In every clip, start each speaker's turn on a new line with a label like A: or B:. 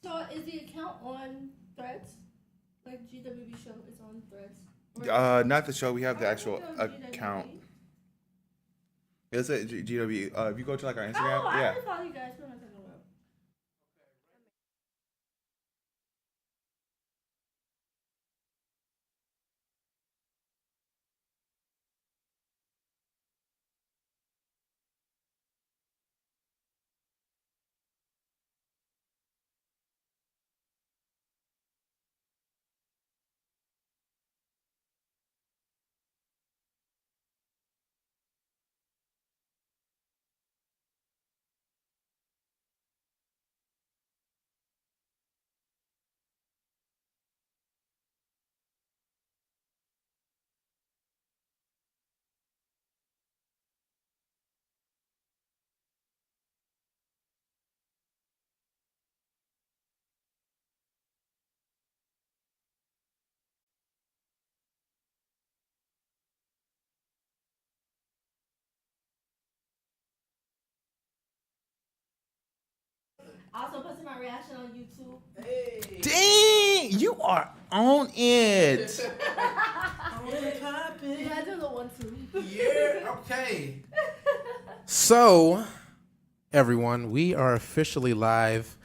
A: So is the account on Threads? Like GWB show is on Threads?
B: Not the show. We have the actual account. Is it GW? If you go to like our Instagram,
A: Oh, I
B: yeah.
A: didn't follow you guys. What am I talking about? Also posted my reaction on YouTube.
C: Hey.
B: Dang, you are on it.
A: Yeah, I do the 1 2.
C: Yeah, okay. So, everyone, we are officially live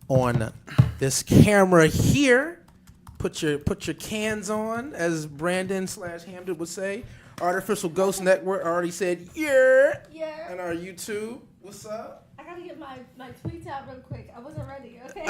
C: on this camera here. Put your cans on, as Brandon / Hamden would say. Artificial Ghost Network already said yeah.
A: Yeah.
C: And our YouTube, what's up?
A: I gotta get my tweets out real quick. I wasn't ready, okay?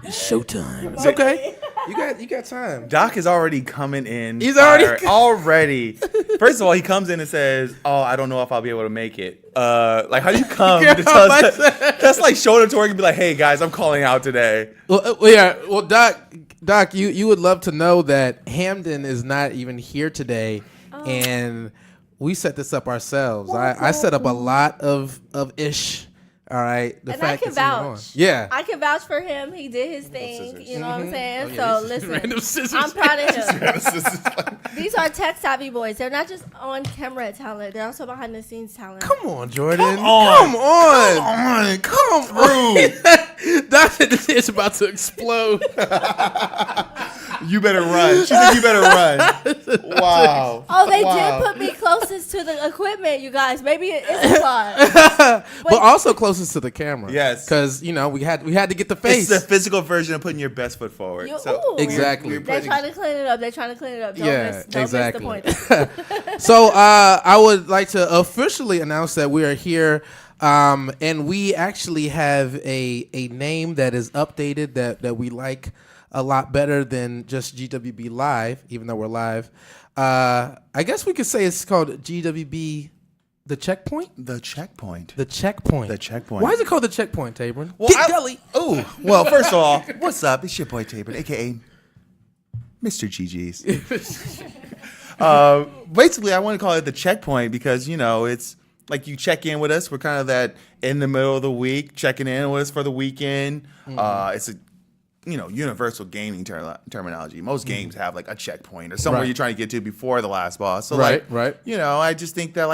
C: Showtime. It's okay. You got time.
B: Doc is already coming in.
C: He's already
B: already. First of all, he comes in and says, "Oh, I don't know if I'll be able to make it." Like, how do you come to tell us just like shoulder to work and be like, "Hey guys, I'm calling out today."
C: Well, yeah. Well, Doc, you would love to know that Hamden is not even here today, and we set this up ourselves. I set up a lot of ish. All right,
A: and I can vouch.
C: Yeah,
A: I can vouch for him. He did his thing. You know what I'm saying?
C: Oh, yeah,
A: So listen,
C: random scissors.
A: I'm proud of him. These are tech savvy boys. They're not just on camera talent. They're also behind the scenes talent.
C: Come on, Jordan.
B: Come on.
C: Come on. Doc, this is about to explode.
B: You better run. She said you better run. Wow.
A: Oh, they did put me closest to the equipment, you guys. Maybe it is a lot.
C: But also closest to the camera.
B: Yes.
C: Because, we had to get the face.
B: It's the physical version of putting your best foot forward.
C: Exactly.
A: They're trying to clean it up. Don't miss the point.
C: So I would like to officially announce that we are here. And we actually have a name that is updated that we like a lot better than just GWB Live, even though we're live. I guess we could say it's called GWB The Checkpoint?
B: The Checkpoint.
C: The Checkpoint.
B: The Checkpoint.
C: Why is it called The Checkpoint, Tabron?
B: Well, Gully. Oh, well, first of all, what's up? It's your boy Tabron, a.k.a. Mr. GG's. Basically, I want to call it The Checkpoint because, it's like you check in with us. We're kind of that in the middle of the week, checking in with us for the weekend. It's a universal gaming terminology. Most games have like a checkpoint or somewhere you're trying to get to before the last boss. So
C: right.
B: I just think that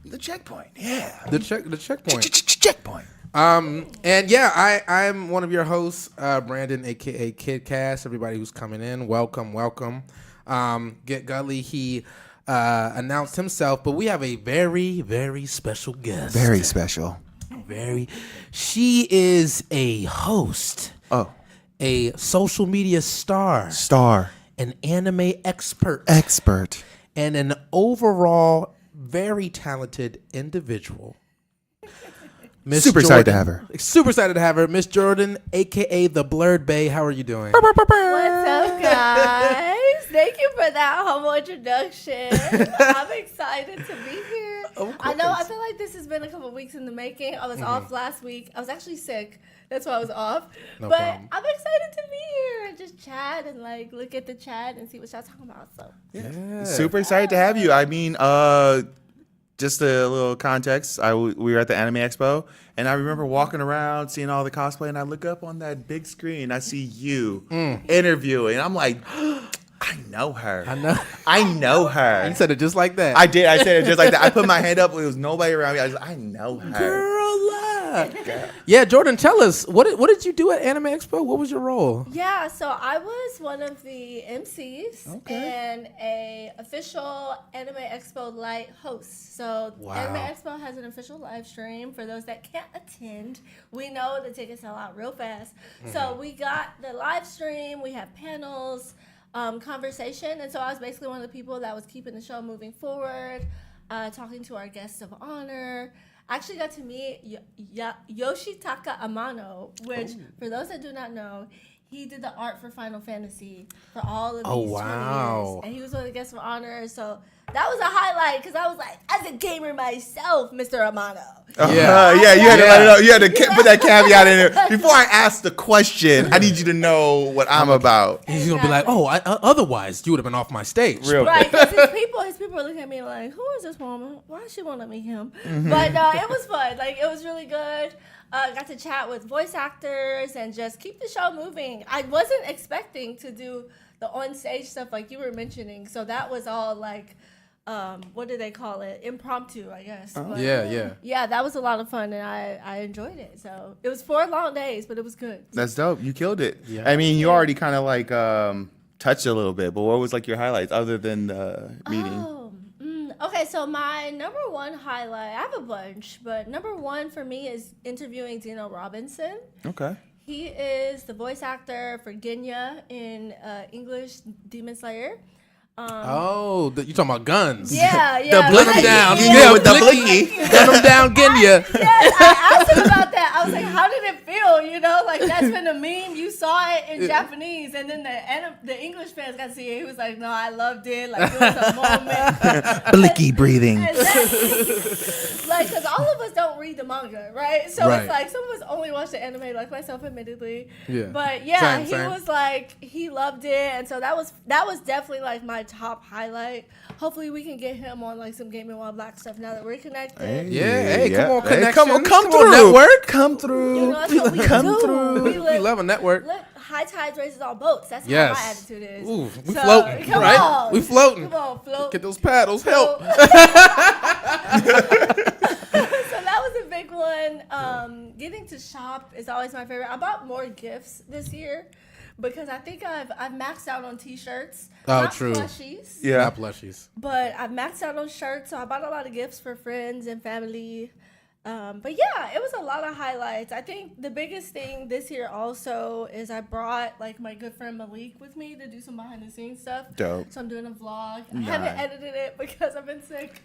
B: the checkpoint. Yeah.
C: The checkpoint.
B: Checkpoint.
C: And yeah, I'm one of your hosts, Brandon, aka Kid Cash. Everybody who's coming in, welcome. Get Gully, he announced himself, but we have a very, very special guest.
B: Very special.
C: She is a host.
B: Oh.
C: A social media star, an anime expert, and an overall very talented individual.
B: Super excited to have her,
C: Miss Jordan, aka the Blurred Bay. How are you doing?
A: What's up, guys? Thank you for that humble introduction. I'm excited to be here. I know. I feel like this has been a couple weeks in the making. I was off last week. I was actually sick. That's why I was off.
C: No
A: but
C: problem.
A: I'm excited to be here and just chat and look at the chat and see what y'all talking about. So
C: Yeah.
B: Super excited to have you. I mean, just a little context. We were at the Anime Expo, and I remember walking around, seeing all the cosplay, and I look up on that big screen. I see you interviewing. I'm like, I know her. I know her.
C: You said it just like that.
B: I did. I said it just like that. I put my hand up. There was nobody around me. I know her.
C: Girl, Yeah, Jordan, tell us what did you do at Anime Expo? What was your role?
A: Yeah, so I was one of the MCs and a official Anime Expo Lite host. So Anime Expo has an official live stream for those that can't attend. We know the tickets sell out real fast. So we got the live stream, we have panels, conversation, and so I was basically one of the people that was keeping the show moving forward, talking to our guests of honor. I actually got to meet Yoshitaka Amano, which, for those that do not know, he did the art for Final Fantasy for all of these 20 years. And he was one of the guests of honor, so that was a highlight, because I was like, as a gamer myself, Mr. Amano.
B: You had to let it know. You had to put that caveat in there. Before I ask the question, I need you to know what I'm about.
C: He's going to be like, otherwise you would have been off my stage.
A: Right, because his people were looking at me like, who is this woman? Why does she want to meet him? But it was fun. Like, it was really good. Got to chat with voice actors and just keep the show moving. I wasn't expecting to do the on-stage stuff like you were mentioning, so that was all like, what do they call it? Impromptu, I guess. But, yeah, that was a lot of fun, and I enjoyed it. So it was 4 long days, but it was good.
B: That's dope. You killed it. Yeah. I mean, you already kind of like touched a little bit, but what was like your highlights other than the meeting?
A: Okay, so my number one highlight, I have a bunch, but number one for me is interviewing Dino Robinson. Okay. He is the voice actor for Genya in English Demon Slayer.
C: You talking about guns?
A: Yeah.
C: Gun him down. With the blicky. Gun him down, Genya.
A: Yes, I asked him about that. I was like, how did it feel? You know, like that's been a meme. You saw it in Japanese, and then the English fans got to see it. He was like, no, I loved it. Like, it was a moment.
B: Blicky breathing.
A: Like, because all of us don't read the manga, right? So it's like some of us only watch the anime, like myself, admittedly. Yeah. But yeah, same. Was like, he loved it, and so that was definitely like my top highlight. Hopefully we can get him on like some Gaming While Black stuff now that we're connected.
C: Come on, connection.
B: Come through.
C: Network.
B: Come through.
A: You know, that's what we do.
C: We love a network.
A: Look, high tides raises all boats. That's how my attitude is.
C: Ooh, we floating, right?
A: On.
C: We floating.
A: Come on, float.
C: Get those paddles. Help.
A: So that was a big one. Getting to shop is always my favorite. I bought more gifts this year, because I think I've maxed out on t-shirts. Not
C: true.
A: Plushies.
C: Yeah, not plushies.
A: But I've maxed out on shirts, so I bought a lot of gifts for friends and family. But yeah, it was a lot of highlights. I think the biggest thing this year also is I brought like my good friend Malik with me to do some behind the scenes stuff. Dope. So I'm doing a vlog. I haven't edited it because I've been sick.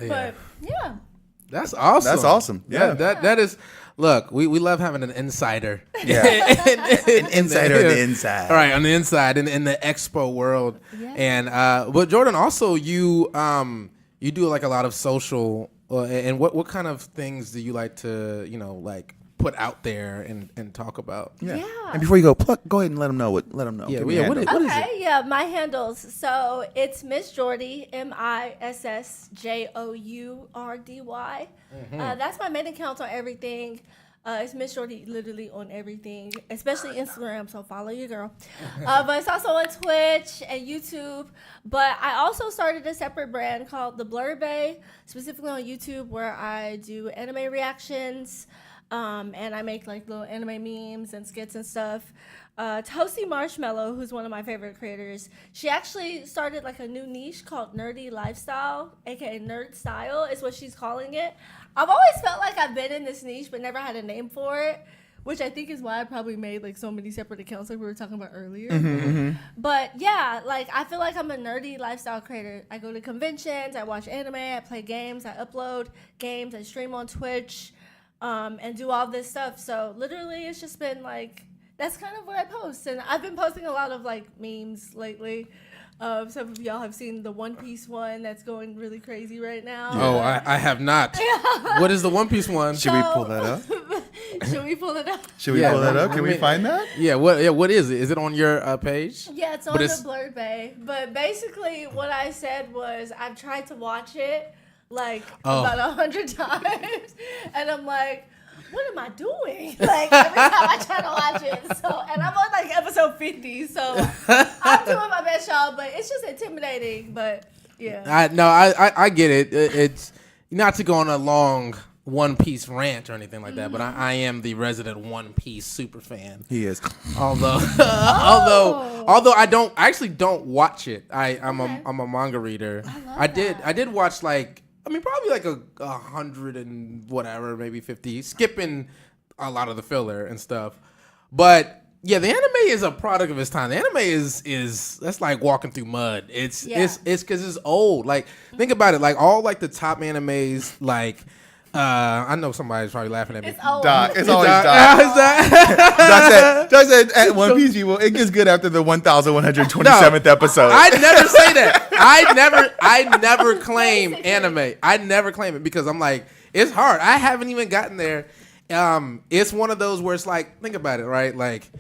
A: But yeah.
C: That's awesome.
B: That's awesome. Yeah.
C: That is. Look, we love having an insider.
B: Yeah. An insider on the inside.
C: All right, on the inside in the expo world. Yeah. And but Jordan, also you do like a lot of social. And what kind of things do you like to like put out there and talk about?
B: Yeah. And before you go ahead and let them know. What is it?
A: Yeah, my handles. So it's Miss Jordy, MissJourdy. That's my main account on everything. It's Miss Jordy literally on everything, especially Instagram, so follow your girl. But it's also on Twitch and YouTube. But I also started a separate brand called The Blurbe, specifically on YouTube, where I do anime reactions, and I make like little anime memes and skits and stuff. Toasty Marshmallow, who's one of my favorite creators, she actually started like a new niche called Nerdy Lifestyle, aka Nerd Style is what she's calling it. I've always felt like I've been in this niche but never had a name for it, which I think is why I probably made like so many separate accounts like we were talking about earlier. But yeah, like I feel like I'm a nerdy lifestyle creator. I go to conventions, I watch anime, I play games, I upload games, I stream on Twitch, and do all this stuff. So literally it's just been like, that's kind of what I post. And I've been posting a lot of like memes lately. Some of y'all have seen the One Piece one that's going really crazy right now.
C: Oh, I have not. What is the One Piece one?
B: Should we pull that up?
A: Should we pull it up?
B: Can we find that?
C: Yeah. What is it? Is it on your page?
A: Yeah, it's on the Blurred Bay. But basically, what I said was I've tried to watch it like about 100 times, and I'm like, what am I doing? Like every time I try to watch it. And I'm on like episode 50, so I'm doing my best, y'all, but it's just intimidating. But yeah.
C: I get it. It's not to go on a long One Piece rant or anything like that, but I am the resident One Piece super fan.
B: He is.
C: Although I actually don't watch it. I'm a manga reader. I did watch probably like a 100 and whatever, maybe 50, skipping a lot of the filler and stuff. But yeah, the anime is a product of its time. The anime is that's like walking through mud. It's because it's old. Like think about it. Like all like the top animes like. I know somebody's probably laughing at me.
A: It's always
B: Doc. It's always
C: Doc.
B: Doc. Doc said at One Piece people, it gets good after the 1,127th episode.
C: I'd never say that. I never claim anime. I never claim it because I'm like, it's hard. I haven't even gotten there. It's one of those where it's like, think about it, right? Like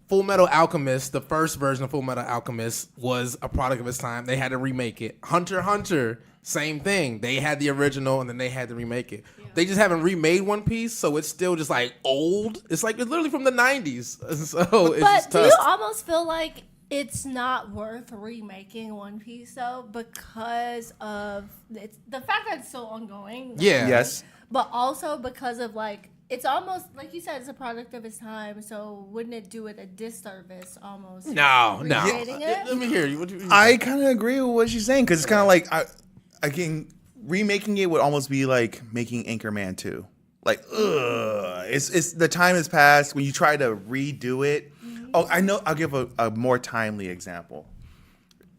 C: Full Metal Alchemist, the first version of Full Metal Alchemist was a product of its time. They had to remake it. Hunter x Hunter, same thing. They had the original and then they had to remake it. Yeah. They just haven't remade One Piece, so it's still just like old. It's like it's literally from the 90s. So it's just tough.
A: Do you almost feel like it's not worth remaking One Piece though because of the fact that it's still ongoing?
C: Yeah.
B: Yes.
A: But also because of like it's almost like you said, it's a product of its time. So wouldn't it do it a disservice almost?
C: No.
A: Let
C: me hear you.
B: I kind of agree with what she's saying because it's kind of like again, remaking it would almost be like making Anchorman 2. Like, it's the time has passed when you try to redo it. Mm-hmm. Oh, I know. I'll give a more timely example.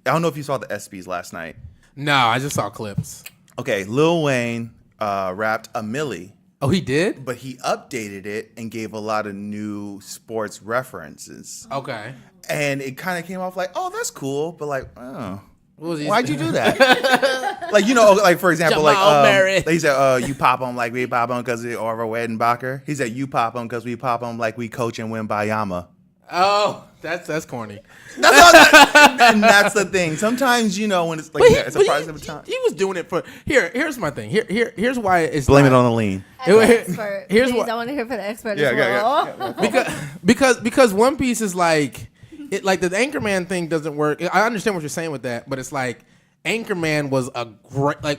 B: I don't know if you saw the ESPYs last night.
C: No, I just saw clips.
B: Okay, Lil Wayne rapped a milli.
C: Oh, he did?
B: But he updated it and gave a lot of new sports references.
C: Okay.
B: And it kind of came off like, oh, that's cool. But like, oh,
C: why'd
B: you do that? Like, like, for example,
C: like,
B: he said, you pop them like we pop them because of our wedding Bacher. He said, you pop them because we pop them like we coach and win Bayama.
C: Oh, that's corny.
B: And that's the thing. Sometimes, when it's like it's a price of a time.
C: He was doing it for here's my thing. Here's why it's
B: blame it on the lean.
A: Expert.
C: Here's
A: Please,
C: what
A: I want to hear from the expert
B: as
A: well.
C: Because One Piece is like it like the Anchorman thing doesn't work. I understand what you're saying with that, but it's like Anchorman was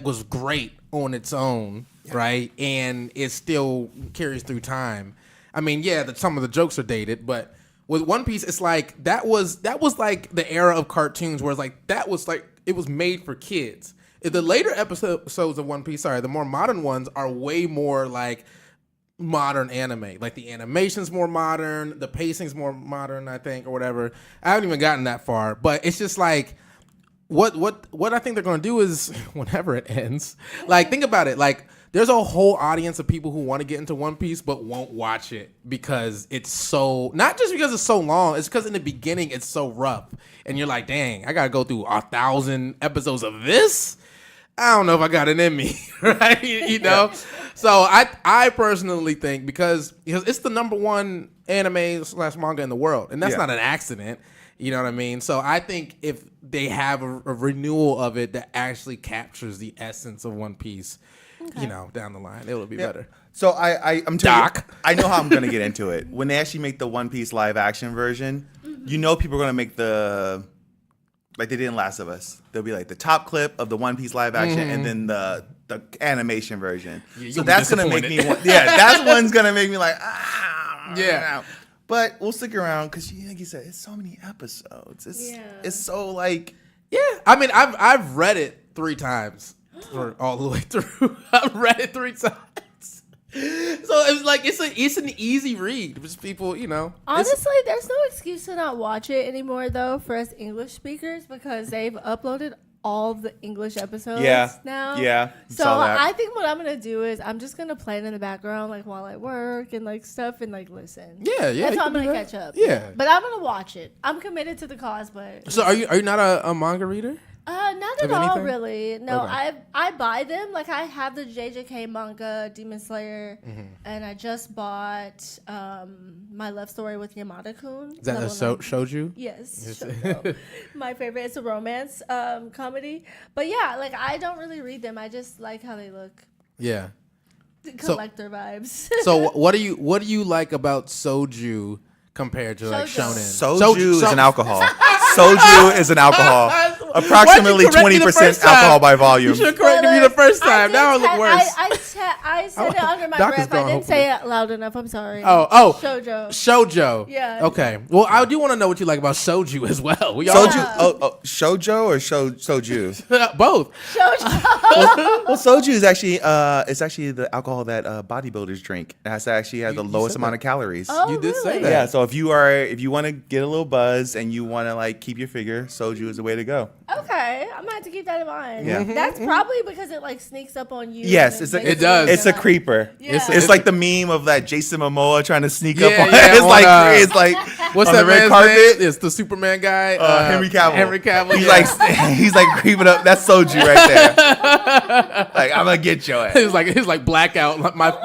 C: was great on its own, right? And it still carries through time. I mean, yeah, some of the jokes are dated, but with One Piece, it's like that was like the era of cartoons where it's like that was like it was made for kids. The later episodes of One Piece, the more modern ones are way more like modern anime. Like the animation's more modern, the pacing's more modern, I think, or whatever. I haven't even gotten that far, but it's just like what I think they're gonna do is whenever it ends, like think about it, like. There's a whole audience of people who want to get into One Piece but won't watch it because it's so not just because it's so long. It's because in the beginning it's so rough, and you're like, "Dang, I gotta go through 1,000 episodes of this. I don't know if I got it in me, right?" So I personally think because it's the number one anime / manga in the world, and that's not an accident. You know what I mean? So I think if they have a renewal of it that actually captures the essence of One Piece. Okay. Down the line, it will be better.
B: So I'm telling you, I know how I'm going to get into it. When they actually make the One Piece live action version, people are going to make like they did in Last of Us. They'll be like the top clip of the One Piece live action and then the animation version. Yeah, so that's going to make me that's one's going to make me like, yeah. But we'll stick around because, like you said, it's so many episodes. It's so like...
C: Yeah. I mean, I've read it 3 times. For all the way through. I've read it 3 times. So it's like it's an easy read. Just people,
A: Honestly, there's no excuse to not watch it anymore though for us English speakers because they've uploaded all the English episodes now.
B: Yeah.
A: So I think what I'm gonna do is I'm just gonna play it in the background like while I work and like stuff and like listen.
C: Yeah.
A: That's how I'm gonna catch up.
C: Yeah.
A: But I'm gonna watch it. I'm committed to the cause, but
C: So are you not a manga reader?
A: Not at all, really. No, okay. I buy them. Like I have the JJK manga, Demon Slayer, and I just bought My Love Story with Yamada-kun.
C: Is that a shoujo?
A: Yes, shoujo. My favorite. It's a romance comedy. But yeah, like I don't really read them. I just like how they look.
C: Yeah.
A: Collector vibes.
C: So what do you like about soju compared to like shonen?
B: Soju is an alcohol. Soju is an alcohol. approximately 20% alcohol by volume.
C: You should have corrected me the first time. Now it look worse.
A: I said it under my breath. I didn't say it loud enough. I'm sorry.
C: Shoujo.
A: Yeah.
C: Okay. Well, I do want to know what you like about shoju as well.
B: Shoujo or soju?
C: Both.
A: Shoujo.
B: Well, soju is actually it's actually the alcohol that bodybuilders drink. It has to actually have the lowest amount of calories.
A: Oh,
C: You did say
A: really?
C: that.
B: Yeah, so if you want to get a little buzz and you want to like keep your figure, soju is the way to go.
A: Okay, I'm gonna have to keep that in mind.
B: Yeah.
A: That's probably because it like sneaks up on you.
B: Yes,
C: it does.
B: It's a creeper.
A: Yeah.
B: It's like the meme of that Jason Momoa trying to sneak up on.
C: Yeah,
B: It's like
C: what's
B: on
C: that
B: the red
C: man's
B: carpet.
C: name? It's the Superman guy,
B: Henry Cavill.
C: Henry Cavill.
B: He's like creeping up. That's soju right there. Like I'm gonna get your ass.
C: He's like blackout.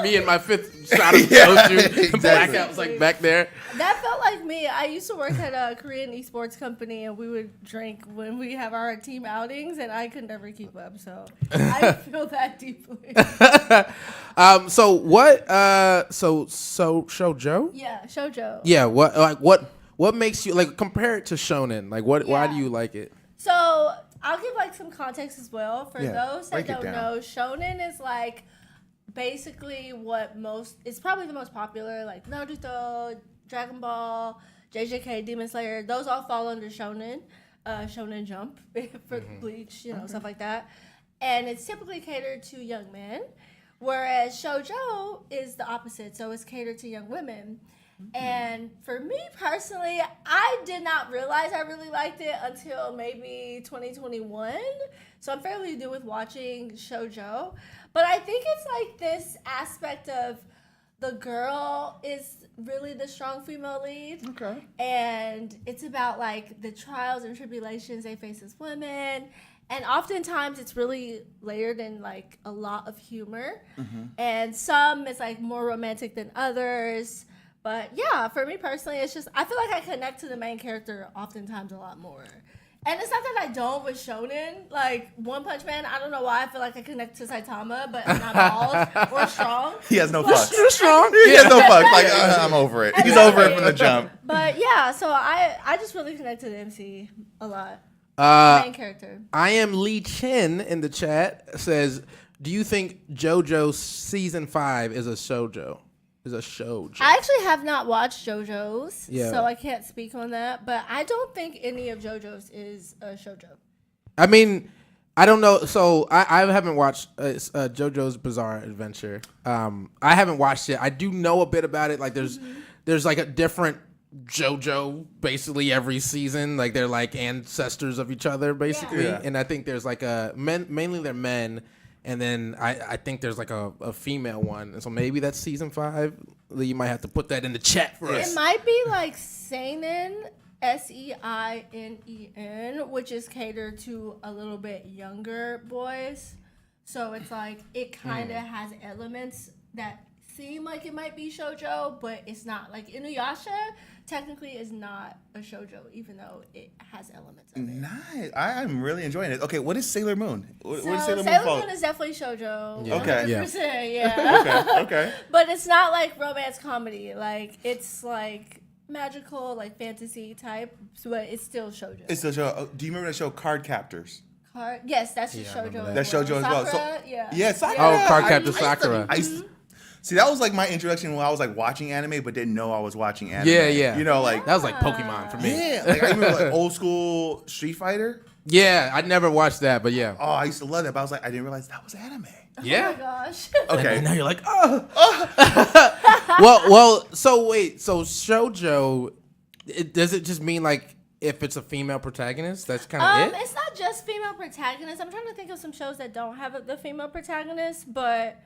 C: Me and my fifth shot of soju.
B: Exactly.
C: Blackout's like back there.
A: That felt like me. I used to work at a Korean esports company, and we would drink when we have our team outings, and I could never keep up. So I feel that deeply.
C: So what? So shoujo?
A: Yeah, shoujo.
C: Yeah. What makes you like compare it to shonen? Like what? Why do you like it?
A: So I'll give like some context as well for those that don't know. Shonen is like basically it's probably the most popular, like Naruto, Dragon Ball, JJK, Demon Slayer. Those all fall under shonen, Shonen Jump for Bleach, stuff like that. And it's typically catered to young men, whereas shoujo is the opposite. So it's catered to young women. And for me personally, I did not realize I really liked it until maybe 2021. So I'm fairly new with watching shoujo. But I think it's like this aspect of the girl is really the strong female lead.
B: Okay.
A: And it's about like the trials and tribulations they face as women. And oftentimes it's really layered in like a lot of humor. And some it's like more romantic than others. But yeah, for me personally, it's just, I feel like I connect to the main character oftentimes a lot more. And it's not that I don't with shonen. Like, One Punch Man, I don't know why I feel like I connect to Saitama, but not balls or strong.
B: He has no fucks.
C: You're strong.
B: He has no fucks. Like, I'm over it. He's over it from the jump.
A: But yeah, so I just really connect to the MC a lot. Main character.
C: I am Lee Chin in the chat says, do you think JoJo season 5 is a shoujo? I actually have not watched JoJo's, so I can't speak on that. But I don't think any of JoJo's is a shoujo. I mean, I don't know. So I haven't watched JoJo's Bizarre Adventure. I haven't watched it. I do know a bit about it. Like there's like a different JoJo basically every season. Like they're like ancestors of each other basically.
B: Yeah.
C: And I think there's like mainly they're men. And then I think there's like a female one. And so maybe that's season 5. You might have to put that in the chat for us.
A: It might be like Seinen, Seinen, which is catered to a little bit younger boys. So it's like, it kind of has elements that seem like it might be shoujo, but it's not. Like Inuyasha technically is not a shoujo, even though it has elements of it.
B: Nice. I'm really enjoying it. Okay, what is Sailor Moon? What is
A: Sailor Moon is definitely shoujo.
C: Yeah.
B: Okay.
A: 100%, yeah.
B: Okay.
A: But it's not like romance comedy. Like, it's like magical, like fantasy type, but it's still shoujo.
B: It's still show. Do you remember that show Card Captors?
A: Yes, that's just shoujo.
B: That's shoujo as well.
A: Sakura,
B: Sakura.
C: Oh, Card Captor Sakura.
B: See, that was like my introduction when I was like watching anime, but didn't know I was watching anime.
C: Yeah.
B: You know, like
C: that was like Pokemon for me.
B: Yeah, like I remember like old school Street Fighter.
C: Yeah, I never watched that, but yeah.
B: Oh, I used to love that, but I was like, I didn't realize that was anime.
C: Yeah.
A: Oh my gosh.
B: Okay.
C: And now you're like, oh. well. So wait. So shoujo, does it just mean like if it's a female protagonist? That's kind of it.
A: It's not just female protagonists. I'm trying to think of some shows that don't have the female protagonist, but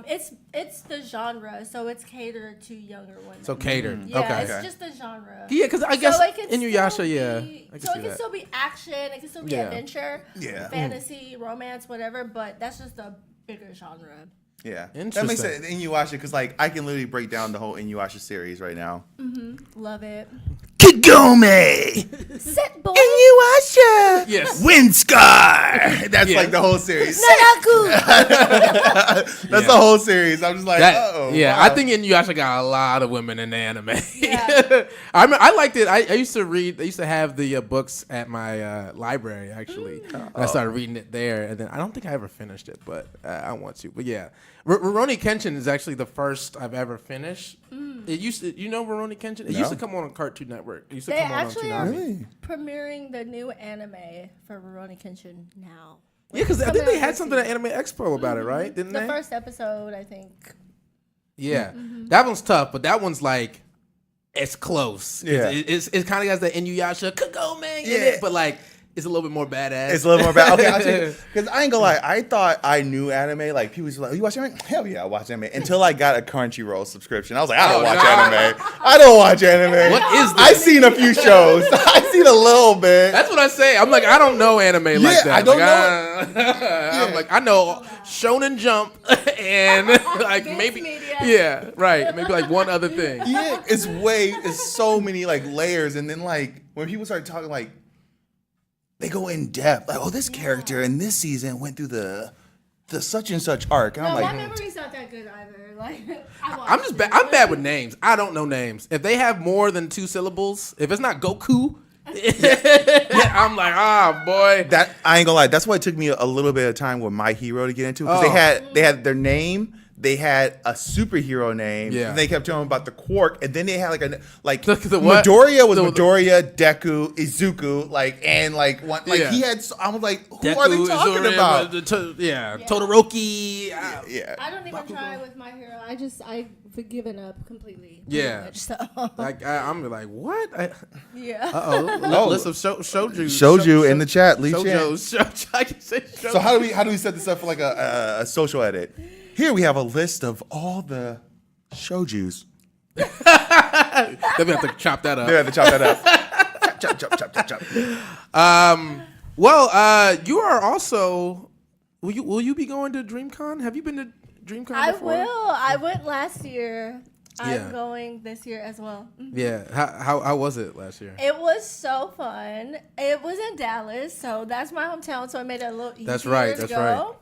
A: it's the genre, so it's catered to younger women.
C: So catered.
A: Yeah,
C: Okay.
A: it's just the genre.
C: Yeah, because I guess
A: in
C: Inuyasha, yeah. I
A: So it can still be action, it can still be adventure, fantasy, romance, whatever, but that's just a bigger genre.
B: Yeah,
C: Interesting.
B: that makes sense. Inuyasha, because like I can literally break down the whole Inuyasha series right now.
A: Love it.
B: Kagome,
A: Set boy.
B: Inuyasha,
C: Yes.
B: Windscar. That's
C: Yeah.
B: like the whole series.
A: Nanaku.
B: That's the whole series. I'm just like, oh.
C: Yeah,
B: wow.
C: I think Inuyasha got a lot of women in the anime.
A: Yeah.
C: I liked it. I used to read. I used to have the books at my library actually. And I started reading it there, and then I don't think I ever finished it, but I want to. But yeah, Rurouni Kenshin is actually the first I've ever finished. It used to, Rurouni Kenshin. It used to come on Cartoon Network. It used to
A: They
C: come on
A: actually are
C: Toonami.
A: premiering the new anime for Rurouni Kenshin now.
C: Yeah, because I
A: Coming
C: think they
A: out
C: had
A: this
C: something at
A: season.
C: Anime Expo about it, right? Didn't
A: The
C: they?
A: first episode, I think.
C: Yeah, that one's tough, but that one's like it's close.
B: Yeah.
C: It's kind of got the Inuyasha Kagome in
B: Yeah.
C: it, but like it's a little bit more badass.
B: It's a little more bad. Okay, I'll tell you. Because I ain't gonna lie, I thought I knew anime. Like, people was like, you watch anime? Hell yeah, I watch anime. Until I got a Crunchyroll subscription. I was like, I don't watch anime. I don't watch anime.
C: What is this?
B: I've seen a few shows. I've seen a little bit.
C: That's what I say. I'm like, I don't know anime like that.
B: I don't
C: I'm like, I know Shonen Jump and like
A: Vince
C: maybe,
A: Media.
C: yeah, right, maybe like one other thing.
B: Yeah, it's so many like layers. And then like, when people start talking like, they go in depth. Like, oh, this character in this season went through the such and such arc. And
A: No,
B: I'm
A: my
B: like,
A: memory's not that good either. Like,
C: I'm just bad. I'm bad with names. I don't know names. If they have more than 2 syllables, if it's not Goku, I'm like, boy.
B: that I ain't gonna lie. That's why it took me a little bit of time with My Hero to get into, because they had their name, they had a superhero name,
C: Yeah.
B: and they kept telling about the Quark, and then they had
C: The what?
B: Midoriya was
C: The-
B: Midoriya, Deku, Izuku,
C: Yeah.
B: he had. I was like, who are they talking about?
C: Todoroki.
B: Yeah,
A: I don't even try with My Hero. I've given up completely.
C: Yeah.
A: Much, so.
C: Like I'm like, what?
A: Yeah.
C: Oh, list of shouju.
B: Showju in the chat, Lee Chan.
C: Shoujo. I can say shoujo.
B: So how do we set this up for like a social edit? Here we have a list of all the shoujus.
C: Then we have to chop that up.
B: They have to chop that up. chop.
C: Well, you are also. Will you be going to DreamCon? Have you been to DreamCon
A: I
C: before?
A: will. I went last year.
C: Yeah.
A: I'm going this year as well.
C: Yeah. How was it last year?
A: It was so fun. It was in Dallas, so that's my hometown, so it made it a little easier
C: That's right,
A: to
C: that's
A: go.
C: right.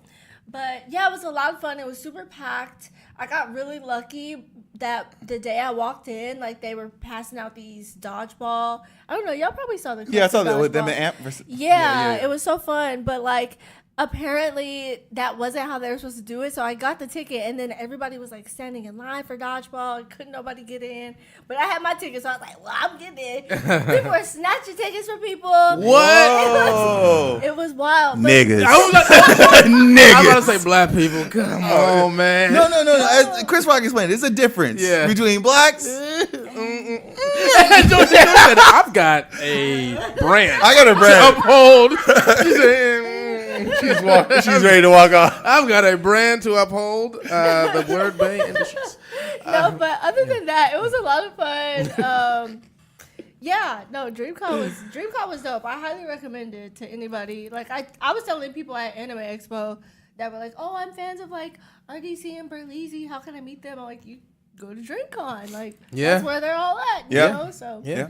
A: But yeah, it was a lot of fun. It was super packed. I got really lucky that the day I walked in, like they were passing out these dodgeball. I don't know, y'all probably saw the clips
B: Yeah, I saw
A: of
B: that with them
A: dodgeball.
B: and Amp versus.
A: Yeah, it was so fun. But like, apparently that wasn't how they were supposed to do it. So I got the ticket, and then everybody was like standing in line for dodgeball, and couldn't nobody get in. But I had my ticket, so I was like, well, I'm getting in. People were snatching tickets from people.
C: What?
A: It was wild. But
B: Niggas.
C: I was
B: Niggas.
C: about to say black people. Come on, man.
B: No. As Chris Rock explained, there's a difference between blacks.
C: I've got a brand.
B: I got a brand.
C: To uphold.
B: She's ready to walk off.
C: I've got a brand to uphold. The Word Bay Industries.
A: no, but other than that, it was a lot of fun. Yeah, no, DreamCon was dope. I highly recommend it to anybody. Like I was telling people at Anime Expo that were like, oh, I'm fans of like RDC and Berlizzi. How can I meet them? I'm like, you go to DreamCon. Like that's where they're all at. You know? So
B: Yeah.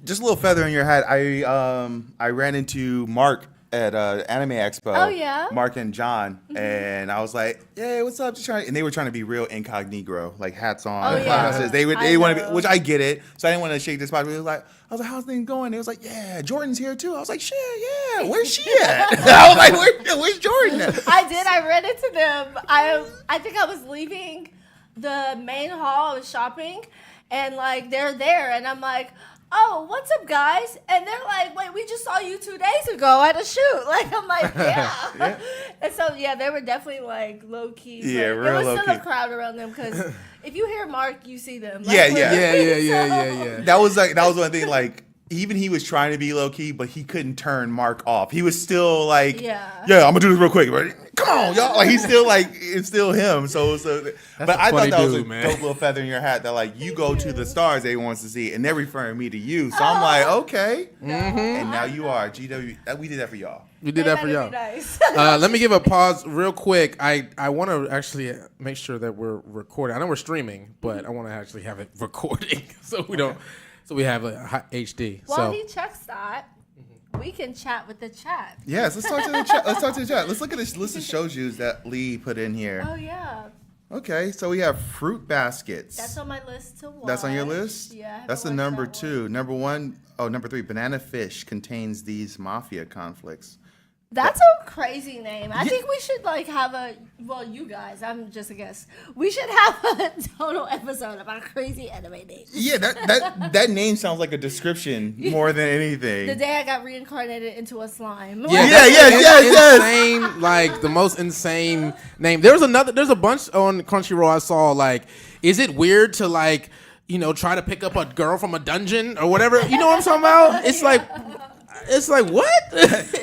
B: Just a little feather in your hat. I ran into Mark at Anime Expo.
A: Oh, yeah?
B: Mark and John, and I was like, "Hey, what's up?" And they were trying to be real incognito, like hats on,
A: Oh, yeah.
B: glasses. They
A: I
B: want to,
A: know.
B: which I get it. So I didn't want to shake this spot. I was like, "How's things going?" They was like, "Yeah, Jordan's here too." I was like, "Shit, yeah, where's she at?" I was like, "Where's Jordan at?"
A: I ran into them. I think I was leaving the main hall. I was shopping, and like they're there, and I'm like, oh, what's up, guys? And they're like, wait, we just saw you 2 days ago at a shoot. Like, I'm like, yeah. And so, yeah, they were definitely like low key.
B: Yeah,
A: but
B: real
A: there was still
B: low-key.
A: a crowd around them because if you hear Mark, you see them. Like,
B: Yeah.
A: literally.
B: That was one thing. Like, even he was trying to be low key, but he couldn't turn Mark off. He was still like, yeah, I'm gonna do this real quick. Right? Come on, y'all. Like, he's still like, it's still him. So. But I thought that was a dope little feather in your hat. That like, you go to the stars they wants to see, and they're referring me to you. So I'm like, okay. And now you are GWB. We did that for y'all.
C: We did that for y'all.
A: Nice.
C: Let me give a pause real quick. I want to actually make sure that we're recording. I know we're streaming, but I want to actually have it recording so we don't. So we have HD.
A: While he checks that, we can chat with the chat.
B: Yes, let's talk to the chat. Let's look at this list of shoujus that Lee put in here.
A: Oh yeah.
B: Okay, so we have fruit baskets.
A: That's on my list to watch.
B: That's on your list?
A: Yeah.
B: That's the number 2. Number 1, number 3, Banana Fish contains these mafia conflicts.
A: That's a crazy name. I think we should have you guys, I'm just a guess. We should have a total episode about crazy anime names.
B: Yeah, that name sounds like a description more than anything.
A: The day I got reincarnated into a slime.
B: Yes.
C: Insane, like the most insane name. There's a bunch on Crunchyroll I saw, is it weird to try to pick up a girl from a dungeon or whatever? You know what I'm talking about? It's like what?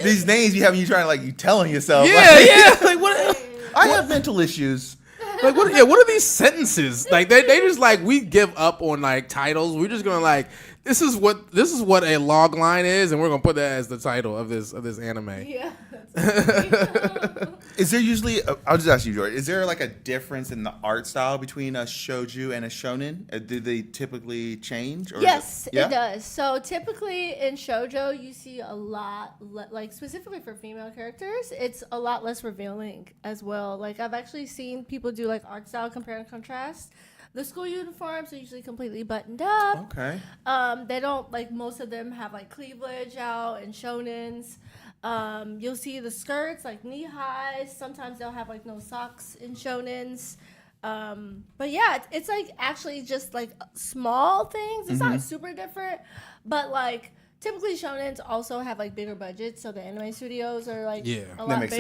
B: These names you have, you trying to you telling yourself.
C: Yeah. Like what?
B: I have mental issues.
C: Like what? Yeah, what are these sentences? Like they just we give up on titles. We're just gonna this is what a log line is, and we're gonna put that as the title of this anime.
A: Yeah.
B: Is there usually? I'll just ask you, George. Is there a difference in the art style between a shouju and a shonen? Do they typically change? Or
A: yes, it does. So typically in shoujo, you see a lot, specifically for female characters, it's a lot less revealing as well. I've actually seen people do art style compare and contrast. The school uniforms are usually completely buttoned up.
B: Okay.
A: They don't most of them have cleavage out and shonens. You'll see the skirts knee highs. Sometimes they'll have no socks in shonens. But yeah, it's actually just small things. It's not super different, but typically shonens also have bigger budgets, so the anime studios are a lot bigger.
B: That makes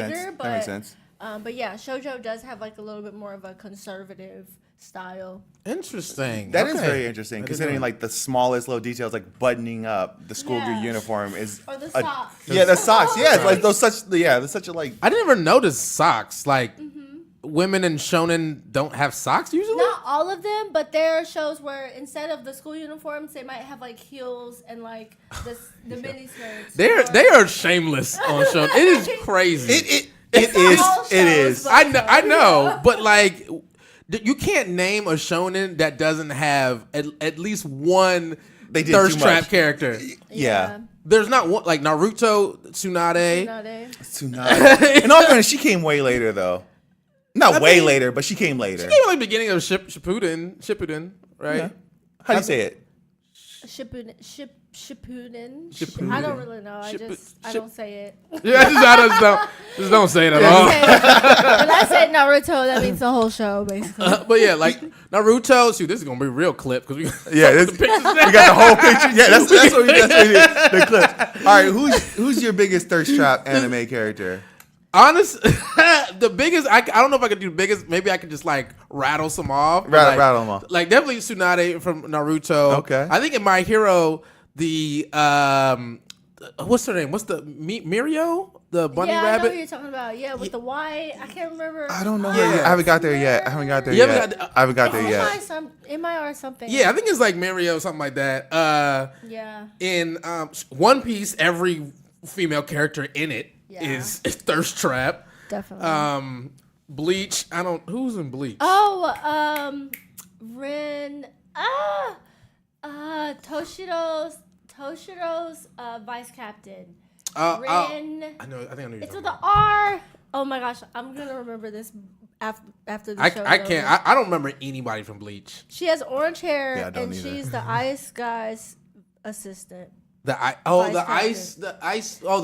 B: sense.
A: But yeah, shoujo does have a little bit more of a conservative style.
C: Interesting.
B: That is very interesting, considering the smallest little details, buttoning up the schoolgirl uniform is
A: or the socks.
B: The socks. Yeah, there's such a
C: I didn't ever notice socks. Women in shonen don't have socks usually.
A: Not all of them, but there are shows where instead of the school uniforms, they might have heels and the mini skirts.
C: They are shameless on shonen. It is crazy.
B: It is.
C: I know, but you can't name a shonen that doesn't have at least one thirst trap character.
B: Yeah.
C: There's not one Naruto, Tsunade.
B: In all fairness, she came way later though. Not way later, but she came later.
C: She came beginning of Shippuden, right?
B: Yeah. How do you say it?
A: Shippuden. I don't really know. I don't say it.
C: Yeah, I just don't say it at all.
A: When I say Naruto, that means the whole show, basically.
C: But yeah, Naruto. Shoot, this is gonna be a real clip because we
B: we got the whole picture. Yeah, that's what it is. The clip. All right, who's your biggest thirst trap anime character?
C: Honest, the biggest. I don't know if I could do the biggest. Maybe I could just rattle some off.
B: Rattle them off.
C: Definitely Tsunade from Naruto.
B: Okay.
C: I think in My Hero, the what's her name? What's the Mirio? The bunny rabbit?
A: I know what you're talking about. Yeah, with the white. I can't remember.
B: I don't know. I haven't got there yet. I haven't got there yet.
A: M.I.R. something.
C: Yeah, I think it's Mirio, something like that.
A: Yeah.
C: In One Piece, every female character in it is thirst trap.
A: Definitely.
C: Bleach. Who's in Bleach?
A: Oh, Rin. Toshiro's vice captain. Rin.
C: I think I know.
A: It's with the R. Oh my gosh, I'm gonna remember this after the show.
C: I can't. I don't remember anybody from Bleach.
A: She has orange hair,
B: Yeah, I don't
A: and
B: either.
A: she's the ice guy's assistant.
C: The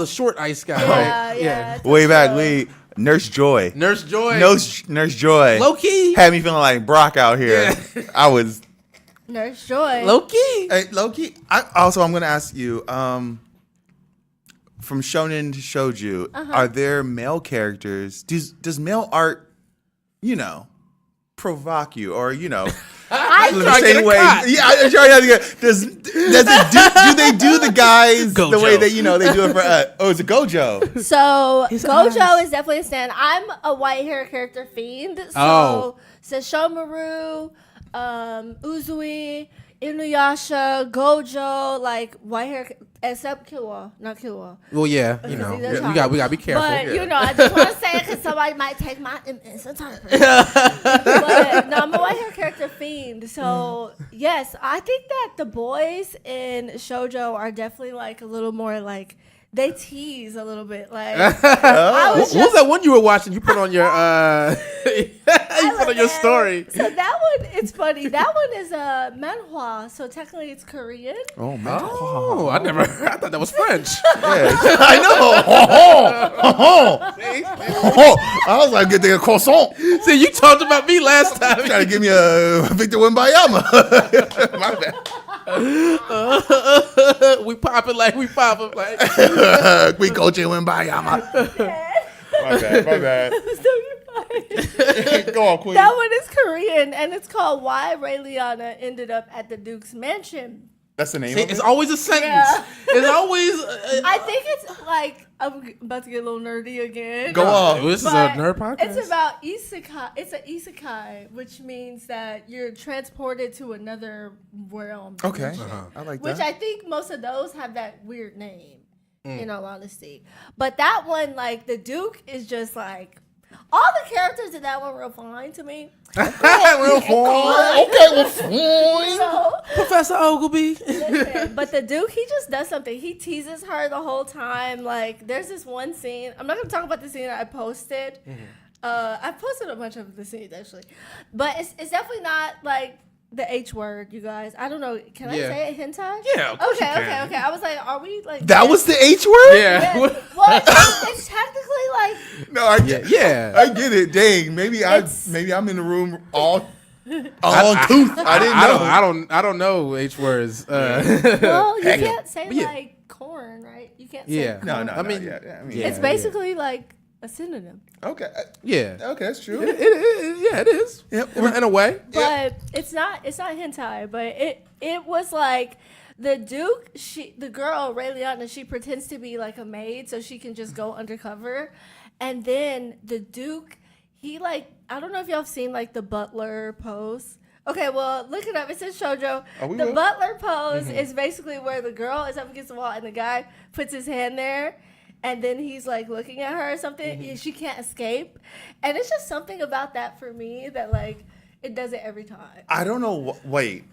C: short ice guy.
A: Yeah,
C: right?
A: yeah.
B: Way back, Lee. Nurse Joy.
C: Nurse Joy.
B: Nurse Joy.
C: Low key.
B: Had me feeling like Brock out here.
C: Yeah.
B: I was.
A: Nurse Joy.
C: Low key.
B: Hey, Loki. I'm going to ask you. From shonen to shouju, are there male characters? Does male art, provoke you, or
C: the
B: same way? Yeah, I'm trying to get. Do they do the guys
C: Gojo.
B: the way that they do it for us? Oh, it's a Gojo.
A: So Gojo is definitely a stand. I'm a white hair character fiend. So Sesshomaru, Uzui, Inuyasha, Gojo, white hair, except Killua, not Killua.
C: Well, yeah,
A: we
C: gotta be careful.
A: But I just want to say it because somebody might take my misinterpretation. But no, I'm a white hair character Mr. Fiend. So yes, I think that the boys in shoujo are definitely like a little more like they tease a little bit. Like
C: what was that one you were watching? You put on your story.
A: So that one, it's funny. That one is a manhwa, so technically it's Korean.
B: Oh, man.
C: Oh, I thought that was French.
B: I know. I was like, get the croissant.
C: See, you talked about me last time.
B: Trying to give me a Victor Wembanyama. My bad.
C: We popping like.
B: We coaching Wembanyama. My bad. Go on, Queen.
A: That one is Korean, and it's called "Why Ray Liana Ended Up at the Duke's Mansion."
B: That's the name.
C: See,
B: of it?
C: it's always a sentence.
A: Yeah.
C: It's always.
A: I think it's like I'm about to get a little nerdy again.
B: Go on.
C: This is a
A: But
C: nerd podcast.
A: It's about isekai. It's an isekai, which means that you're transported to another realm.
B: Okay. I like that.
A: Which I think most of those have that weird name, in all honesty. But that one, like, the Duke is just like, all the characters in that one were fine to me.
B: Real fine. Okay, well, fine.
A: So,
C: Professor Ogilvy.
A: listen, but the Duke, he just does something. He teases her the whole time. Like, there's this one scene. I'm not going to talk about the scene that I posted. I posted a bunch of the scenes, actually. But it's definitely not, like, the H word, you guys. I don't know. Can I say it? Hentai?
C: Yeah, of course you can.
A: Okay. I was like, are we, like...
B: That was the H word?
C: Yeah.
A: Well, it's technically, like...
B: No, I get it. Dang, maybe I'm in the room all tooth. I didn't know.
C: I don't know H words.
A: Well, you can't say, like, corn, right? You can't say corn.
B: No. I mean,
A: It's basically, like, a synonym.
B: Okay.
C: Yeah.
B: Okay, that's true.
C: It is.
B: Yep.
C: In a way.
A: But it's not hentai, but it was like the Duke, the girl, Ray Liana, she pretends to be like a maid so she can just go undercover. And then the Duke, he like, I don't know if y'all have seen like the butler pose. Okay, well, look it up. It says shoujo. The butler pose is basically where the girl is up against the wall and the guy puts his hand there. And then he's like looking at her or something. She can't escape. And it's just something about that for me that like it does it every time.
B: I don't know. Wait.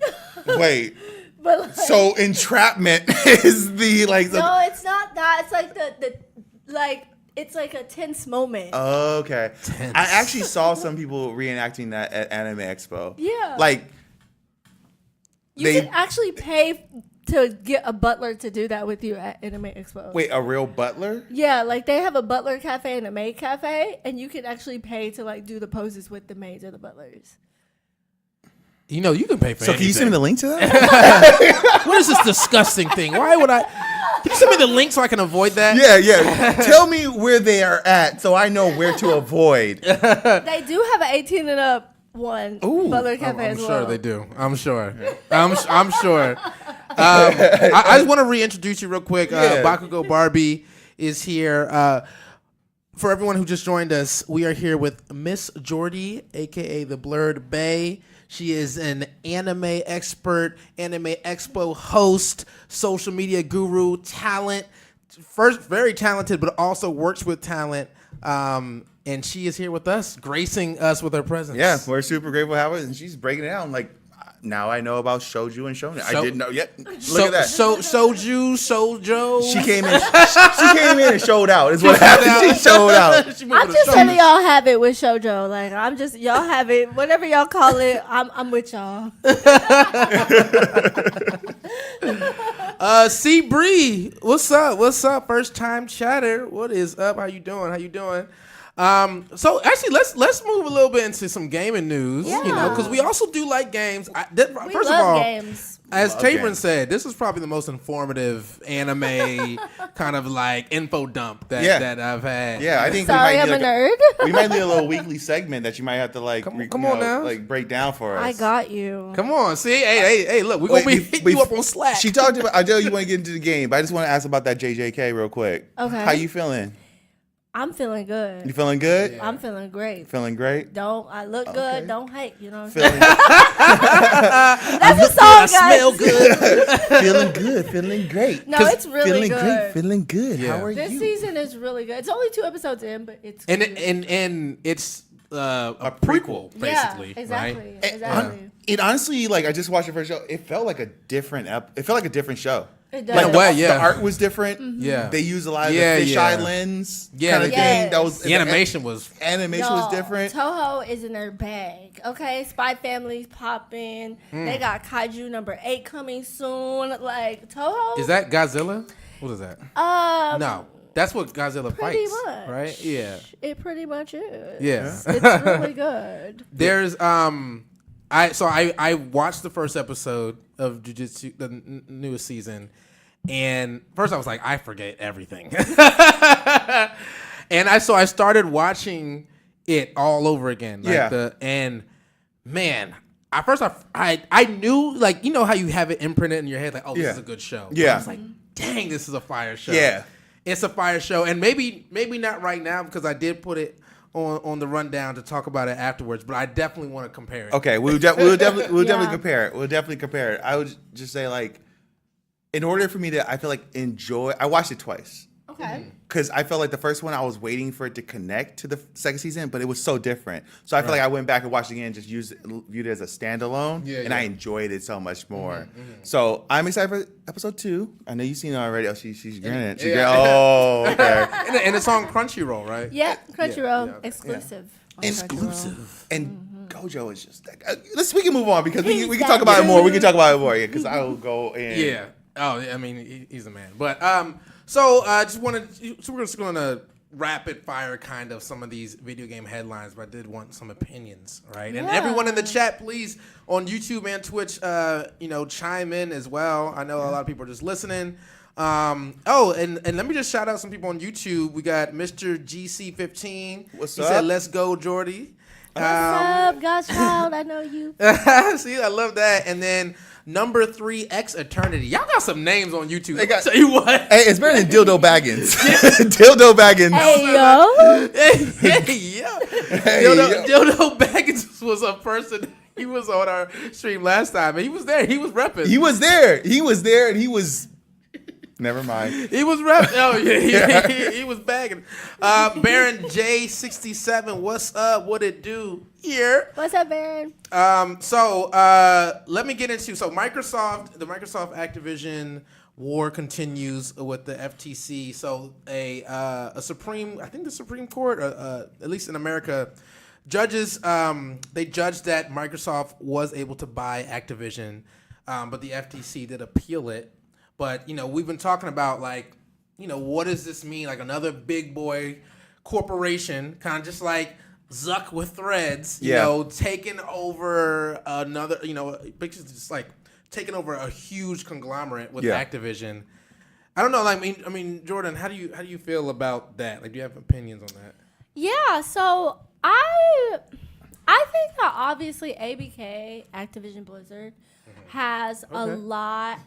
A: But like,
B: So entrapment is the like.
A: No, it's not that. It's like the like it's like a tense moment.
B: Okay. Tense. I actually saw some people reenacting that at Anime Expo.
A: Yeah.
B: Like
A: you can actually pay to get a butler to do that with you at Anime Expo.
B: Wait, a real butler?
A: Yeah, like they have a butler cafe and a maid cafe, and you can actually pay to like do the poses with the maids or the butlers.
C: You know, you can pay for anything.
B: Can you send me the link to that?
C: What is this disgusting thing? Why would I? Can you send me the link so I can avoid that?
B: Yeah. Tell me where they are at so I know where to avoid.
A: They do have an 18 and up one butler cafe as well.
C: I'm sure they do. I'm sure. I'm sure. I just want to reintroduce you real quick. Bakugo Barbie is here. For everyone who just joined us, we are here with Miss Jordy, a.k.a. the Blurred Bay. She is an anime expert, Anime Expo host, social media guru, talent. First, very talented, but also works with talent. And she is here with us, gracing us with her presence.
B: Yeah, we're super grateful to have her, and she's breaking it down. Like, now I know about shoujo and shonen. I didn't know yet. Look at that.
C: Shoujo.
B: She came in. She came in and showed out. Is what happened. She showed out.
A: I'm just letting y'all have it with shoujo. Like I'm just y'all have it. Whatever y'all call it, I'm with y'all.
C: C Bree, what's up? What's up? First time chatter. What is up? How you doing? So actually, let's move a little bit into some gaming news.
A: Yeah.
C: You know, because we also do like games.
A: We love games.
C: As Tabron said, this is probably the most informative anime kind of like info dump that I've had.
B: Yeah, I think
A: Sorry, I'm a nerd.
B: We might need a little weekly segment that you might have to like
C: come on now,
B: like break down for us.
A: I got you.
C: Come on, see, hey, look, we're gonna be hitting you up on Slack.
B: She talked about. I know you want to get into the game, but I just want to ask about that JJK real quick.
A: Okay.
B: How you feeling?
A: I'm feeling good.
B: You feeling good?
A: Yeah. I'm feeling great.
B: Feeling great?
A: I look good. Don't hate. You know what I'm
B: Feeling
A: saying? That's a song, guys.
C: I smell good.
B: Feeling good. Feeling great.
A: No, it's really
B: feeling
A: good.
B: Great, feeling good.
C: Yeah.
B: How are
A: this
B: you?
A: season is really good. It's only 2 episodes in, but it's good.
C: And it's a prequel, basically.
A: Yeah, exactly.
C: Right?
A: Exactly.
B: It honestly, like, I just watched the first show. It felt like a different show.
A: It does.
B: Like
C: way,
B: the art was different.
A: Mm-hmm.
C: Yeah.
B: They used a lot of
C: Yeah,
B: the fisheye
C: yeah.
B: lens
C: Yeah,
B: kind of thing. That was
C: the animation was
A: Y'all,
B: different.
A: Toho is in their bag. Okay, Spy Family's popping. They got Kaiju #8 coming soon. Like Toho.
C: Is that Godzilla? What is that? No. That's what Godzilla
A: Pretty
C: fights,
A: much.
C: right? Yeah.
A: It pretty much is.
C: Yeah.
A: It's really good.
C: There's I watched the first episode of Jujutsu, the newest season, and first I was like, I forget everything. And I started watching it all over again. Like and man, at first I knew, like, you know how you have it imprinted in your head, like, oh, this is a good show. But I was like, dang, this is a fire show.
B: Yeah.
C: It's a fire show. And maybe not right now, because I did put it on the rundown to talk about it afterwards, but I definitely want to compare it.
B: Okay, we'll definitely compare it. We'll definitely compare it. I would just say, like, in order for me to, I feel like, enjoy, I watched it twice.
A: Okay.
B: Because I felt like the first one, I was waiting for it to connect to the second season, but it was so different. So I feel like I went back and watched it again, just viewed it as a standalone, and I enjoyed it so much more. So I'm excited for episode 2. I know you've seen it already. Oh, she's grinning. Oh, okay.
C: And it's on Crunchyroll, right?
A: Yeah, Crunchyroll.
C: Yeah, okay.
A: exclusive. on
B: Exclusive. And Gojo is just like, we can move on, because we
A: He's
B: can talk about it more. We can talk about it more, because I will go in.
C: Yeah. Oh, I mean, he's a man. But so we're just going to rapid fire kind of some of these video game headlines, but I did want some opinions, right? And everyone in the chat, please, on YouTube and Twitch, chime in as well. I know a lot of people are just listening. And let me just shout out some people on YouTube. We got Mr. GC15.
B: What's
C: he
B: up?
C: said, "Let's go, Jordy."
A: What's up, Godchild? I know you.
C: See, I love that. And then number 3X Eternity. Y'all got some names on YouTube.
B: They got-
C: Tell you what.
B: Hey, it's better than Dildo Baggins. Dildo Baggins.
A: Hey, yo.
C: Hey, yo. Dildo Baggins was a person. He was on our stream last time, and he was there. He was repping.
B: He was there, and he was. Never mind.
C: He was repping. Oh yeah, he was bagging. Baron J67, what's up? What it do here?
A: What's up, Baron?
C: Let me get into the Microsoft Activision war continues with the FTC. So the Supreme Court, at least in America, judges they judged that Microsoft was able to buy Activision, but the FTC did appeal it. But we've been talking about, like, what does this mean? Like another big boy corporation, kind of just like Zuck with Threads, taking over another, basically just like taking over a huge conglomerate with Activision. I don't know. Like, I mean, Jordan, how do you feel about that? Like, do you have opinions on that?
A: Yeah. So I think that obviously ABK, Activision Blizzard, has a lot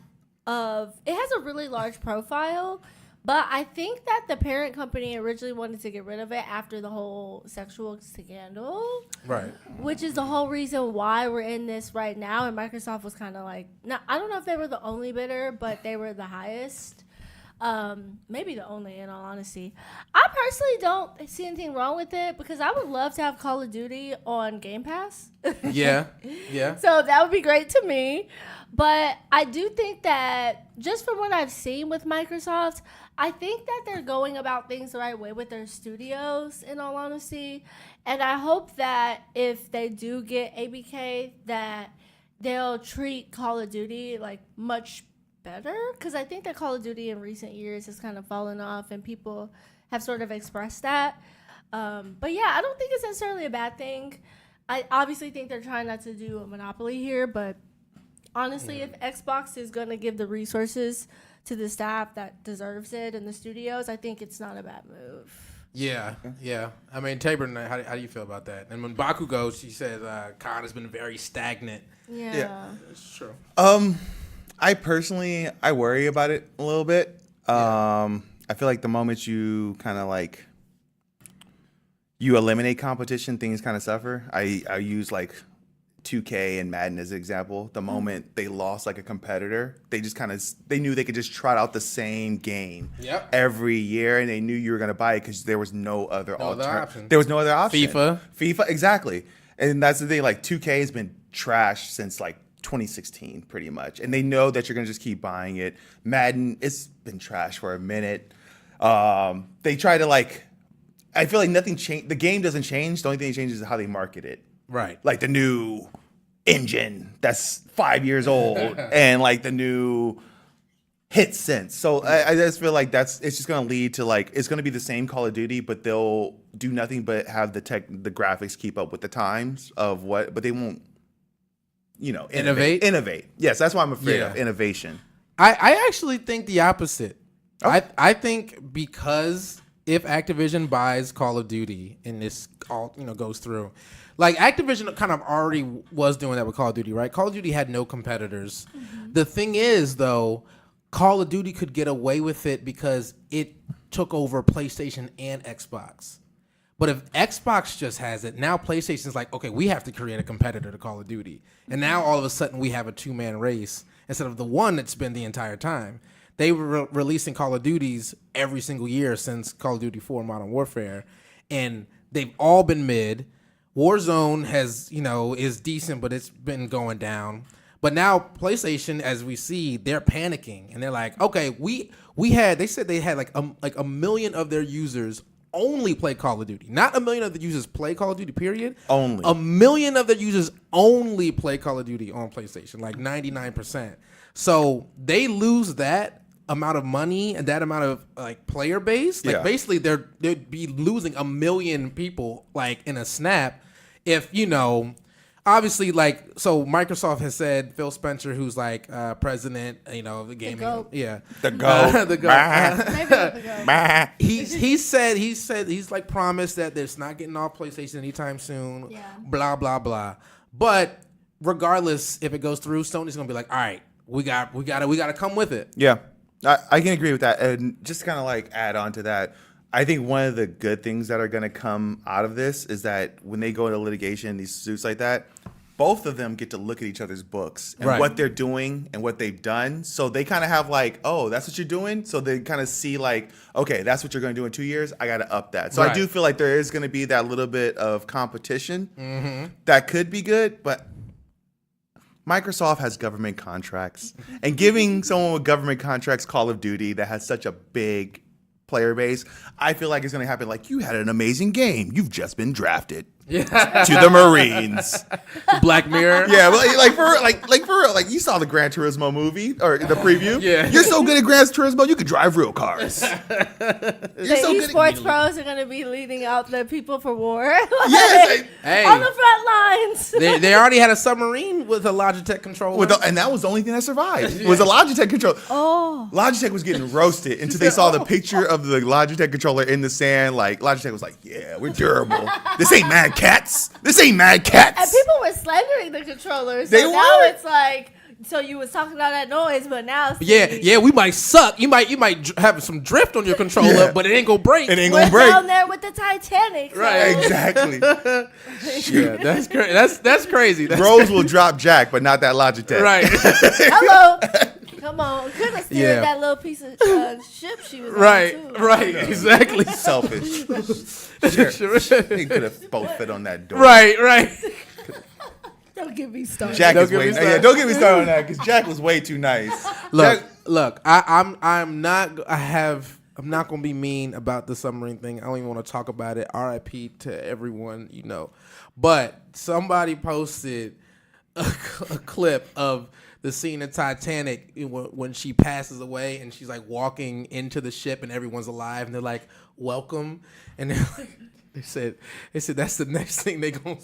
A: of, it has a really large profile, but I think that the parent company originally wanted to get rid of it after the whole sexual scandal,
C: Right?
A: which is the whole reason why we're in this right now. And Microsoft was kind of like, I don't know if they were the only bidder, but they were the highest. Maybe the only, in all honesty. I personally don't see anything wrong with it, because I would love to have Call of Duty on Game Pass.
C: Yeah.
A: So that would be great to me. But I do think that, just from what I've seen with Microsoft, I think that they're going about things the right way with their studios, in all honesty. And I hope that if they do get ABK, that they'll treat Call of Duty like much better, because I think that Call of Duty in recent years has kind of fallen off, and people have sort of expressed that. But yeah, I don't think it's necessarily a bad thing. I obviously think they're trying not to do a monopoly here, but honestly, if Xbox is going to give the resources to the staff that deserves it in the studios, I think it's not a bad move.
C: Yeah. I mean, Tabor, how do you feel about that? And when Baku goes, she says COD has been very stagnant.
A: Yeah.
C: It's true.
B: I personally, I worry about it a little bit. I feel like the moment you kind of like, you eliminate competition, things kind of suffer. I use like 2K and Madden as an example. The moment they lost like a competitor, they knew they could just trot out the same game every year, and they knew you were going to buy it because there was no other option. There was no other option. FIFA, exactly. And that's the thing. Like 2K has been trashed since like 2016, pretty much, and they know that you're going to just keep buying it. Madden, it's been trashed for a minute. They try to like. I feel like nothing changed. The game doesn't change. The only thing that changes is how they market it.
C: Right.
B: Like the new engine that's 5 years old and like the new hit sense. So I just feel like it's just going to lead to like, it's going to be the same Call of Duty, but they'll do nothing but have the graphics keep up with the times of but they won't, innovate. Yes. That's why I'm afraid of innovation.
C: I actually think the opposite. Oh. I think because if Activision buys Call of Duty and this all goes through, like Activision kind of already was doing that with Call of Duty, right? Call of Duty had no competitors. Mm-hmm. The thing is, though, Call of Duty could get away with it because it took over PlayStation and Xbox. But if Xbox just has it, now PlayStation's like, okay, we have to create a competitor to Call of Duty. And now all of a sudden we have a two-man race instead of the one that's been the entire time. They were releasing Call of Duties every single year since Call of Duty 4 Modern Warfare, and they've all been mid. Warzone is decent, but it's been going down. But now PlayStation, as we see, they're panicking and they're like, okay, they said they had like a million of their users only play Call of Duty. Not a million of the users play Call of Duty, period.
B: Only.
C: A million of the users only play Call of Duty on PlayStation, like 99%. So they lose that amount of money and that amount of like player base. Like basically they'd be losing a million people like in a snap if, obviously like, so Microsoft has said Phil Spencer, who's like president, of the gaming.
B: The GOAT.
C: The GOAT. He said he's like promised that it's not getting off PlayStation anytime soon. Yeah. Blah, blah, blah. But regardless, if it goes through, Sony's gonna be like, all right, we gotta come with it.
B: Yeah. I can agree with that. And just kind of like add on to that, I think one of the good things that are going to come out of this is that when they go into litigation, these suits like that, both of them get to look at each other's books and what they're doing and what they've done. So they kind of have like, oh, that's what you're doing. So they kind of see like, okay, that's what you're going to do in 2 years. I got to up that. So I do feel like there is going to be that little bit of competition that could be good, but Microsoft has government contracts, and giving someone with government contracts Call of Duty that has such a big player base, I feel like it's going to happen like, you had an amazing game. You've just been drafted to the Marines.
C: Black Mirror.
B: Yeah, like for real, like you saw the Gran Turismo movie or the preview.
C: Yeah.
B: You're so good at Gran Turismo, you could drive real cars.
A: The esports pros are going to be leading out the people for war.
B: Yes.
C: Hey.
A: On the front lines.
C: They already had a submarine with a Logitech controller.
B: And that was the only thing that survived. Was a Logitech controller.
A: Oh.
B: Logitech was getting roasted until they saw the picture of the Logitech controller in the sand. Like Logitech was like, yeah, we're durable. This ain't Mad Cats. This ain't Mad Cats.
A: And people were slandering the controllers. So now it's like, so you was talking all that noise, but now
C: we might suck. You might have some drift on your controller, but it ain't gonna break.
B: It ain't gonna break.
A: Down there with the Titanic.
B: Right, exactly.
C: Yeah, that's crazy. That's crazy.
B: Rose will drop Jack, but not that Logitech.
C: Right.
A: Hello. Come on, could have steered that little piece of ship she was on too.
C: Right, exactly.
B: Selfish. Sure. He could have both fit on that door.
C: Right.
A: Don't get me started.
B: Jack is way. Yeah, don't get me started on that because Jack was way too nice.
C: Look. I'm not gonna be mean about the submarine thing. I don't even want to talk about it. R.I.P. to everyone, But somebody posted a clip of the scene in Titanic when she passes away and she's like walking into the ship and everyone's alive and they're like, welcome. And they're like, they said that's the next thing they gonna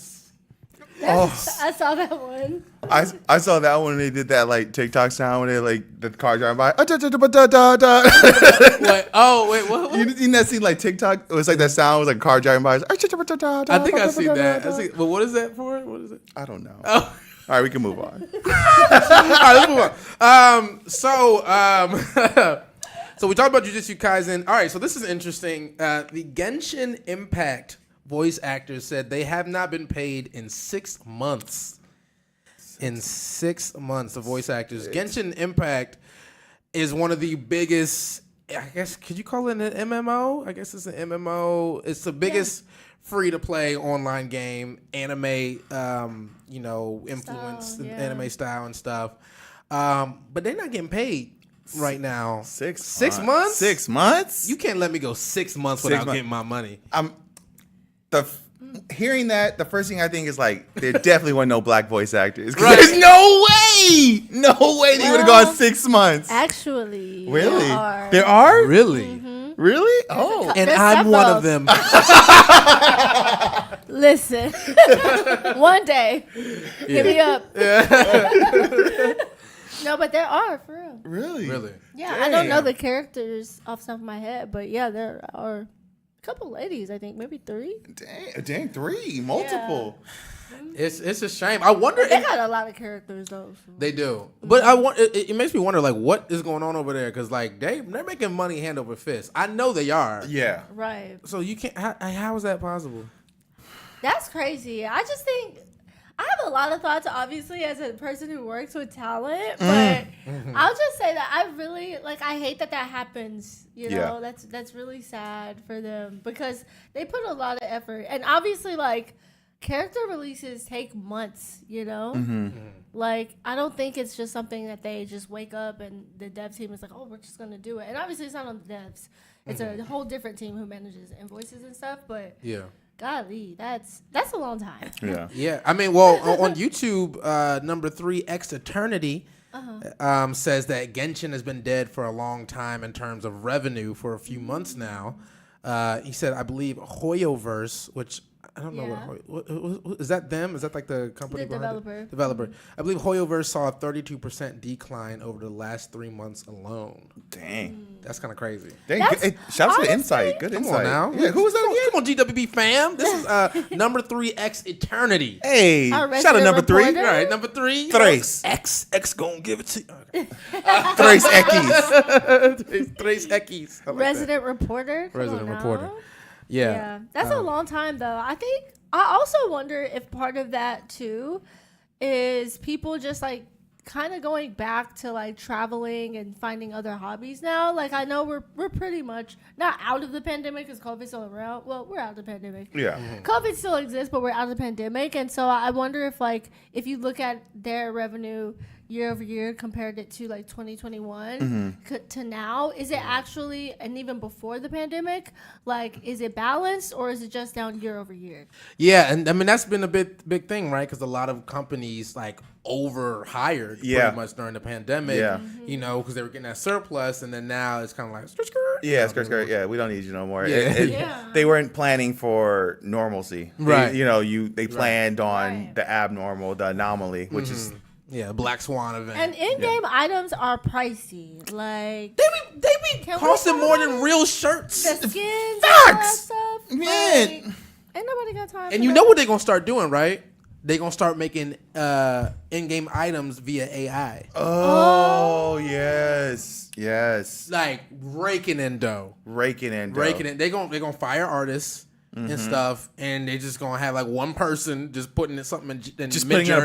A: I saw that one.
B: I saw that one when they did that like TikTok sound when they like the car driving by.
C: What? What?
B: You seen that scene like TikTok? It was like that sound was like a car driving by.
C: I think I seen that. Well, what is that for? What is it?
B: I don't know.
C: Oh.
B: All right, we can move on.
C: All right, let's move on. So we talked about Jujutsu Kaisen. All right, so this is interesting. The Genshin Impact voice actors said they have not been paid in 6 months. In 6 months, the voice actors. Genshin Impact is one of the biggest, I guess, could you call it an MMO? I guess it's an MMO. It's the biggest free-to-play online game, anime, influence, anime style and stuff. But they're not getting paid right now. 6 months?
B: 6 months?
C: You can't let me go 6 months without getting my money.
B: Hearing that, the first thing I think is like, there definitely weren't no black voice actors.
C: Right.
B: There's no way they would have gone 6 months.
A: Actually,
B: Really?
A: There are.
C: Really?
A: Mm-hmm.
B: Really? Oh.
C: And I'm one of them.
A: Listen, one day, hit me up. No, but there are, for real.
B: Really?
A: Yeah, I don't know the characters off the top of my head, but yeah, there are a couple ladies, I think, maybe 3.
B: Dang, 3, multiple.
A: Yeah.
C: It's a shame. I wonder.
A: They got a lot of characters though. So.
C: They do, but I want. It makes me wonder, like, what is going on over there? Because like they're making money hand over fist. I know they are.
B: Yeah.
A: Right.
C: So you can't. How is that possible?
A: That's crazy. I just think I have a lot of thoughts, obviously, as a person who works with talent, but I'll just say that I really, I hate that happens, you know? That's really sad for them because they put a lot of effort. And obviously, character releases take months, you know? I don't think it's just something that they just wake up and the dev team is like, oh, we're just going to do it. And obviously, it's not on the devs. It's a whole different team who manages invoices and stuff, but... Yeah. Golly, that's a long time.
C: Yeah. I mean, well, on YouTube, number 3 X Eternity says that Genshin has been dead for a long time in terms of revenue for a few months now. He said, I believe Hoyoverse, which I don't know what is that them? Is that like the company?
A: The developer.
C: Developer. I believe Hoyoverse saw a 32% decline over the last 3 months alone.
B: Dang.
C: That's kind of crazy.
B: Dang, shout out to the insight. Good insight.
C: Come on now.
B: Yeah, who was that again?
C: Come on, GWB fam. This is number 3 X Eternity.
B: Hey, shout out number 3.
C: All right, number 3.
B: Tres.
C: X gonna give it to you. Okay.
B: Tres X's.
C: Tres X's.
A: Resident Reporter.
C: Resident Reporter. Yeah.
A: That's a long time, though. I also wonder if part of that, too, is people just, kind of going back to, traveling and finding other hobbies now. I know we're pretty much not out of the pandemic because COVID's still around. Well, we're out of the pandemic.
B: Yeah.
A: COVID still exists, but we're out of the pandemic. And so I wonder if you look at their revenue year over year, compared it to 2021 to now, is it actually, and even before the pandemic, is it balanced or is it just down year over year?
C: Yeah, and I mean that's been a big thing, right? Because a lot of companies overhired pretty much during the pandemic, because they were getting that surplus, and then now it's kind of like skirt.
B: Yeah, skirt. Yeah, we don't need you no more. They weren't planning for normalcy,
C: right?
B: They planned on the abnormal, the anomaly, which is.
C: Yeah, Black Swan event.
A: And in-game items are pricey. They
C: be costing more than real shirts.
A: The skins,
C: facts,
A: and all that stuff.
B: Man,
A: ain't nobody got time.
C: And you know what they're gonna start doing, right? They're gonna start making in-game items via AI.
B: Oh yes.
C: Raking in dough. They're gonna fire artists. And stuff, and they're just gonna have one person just putting something in
B: just putting in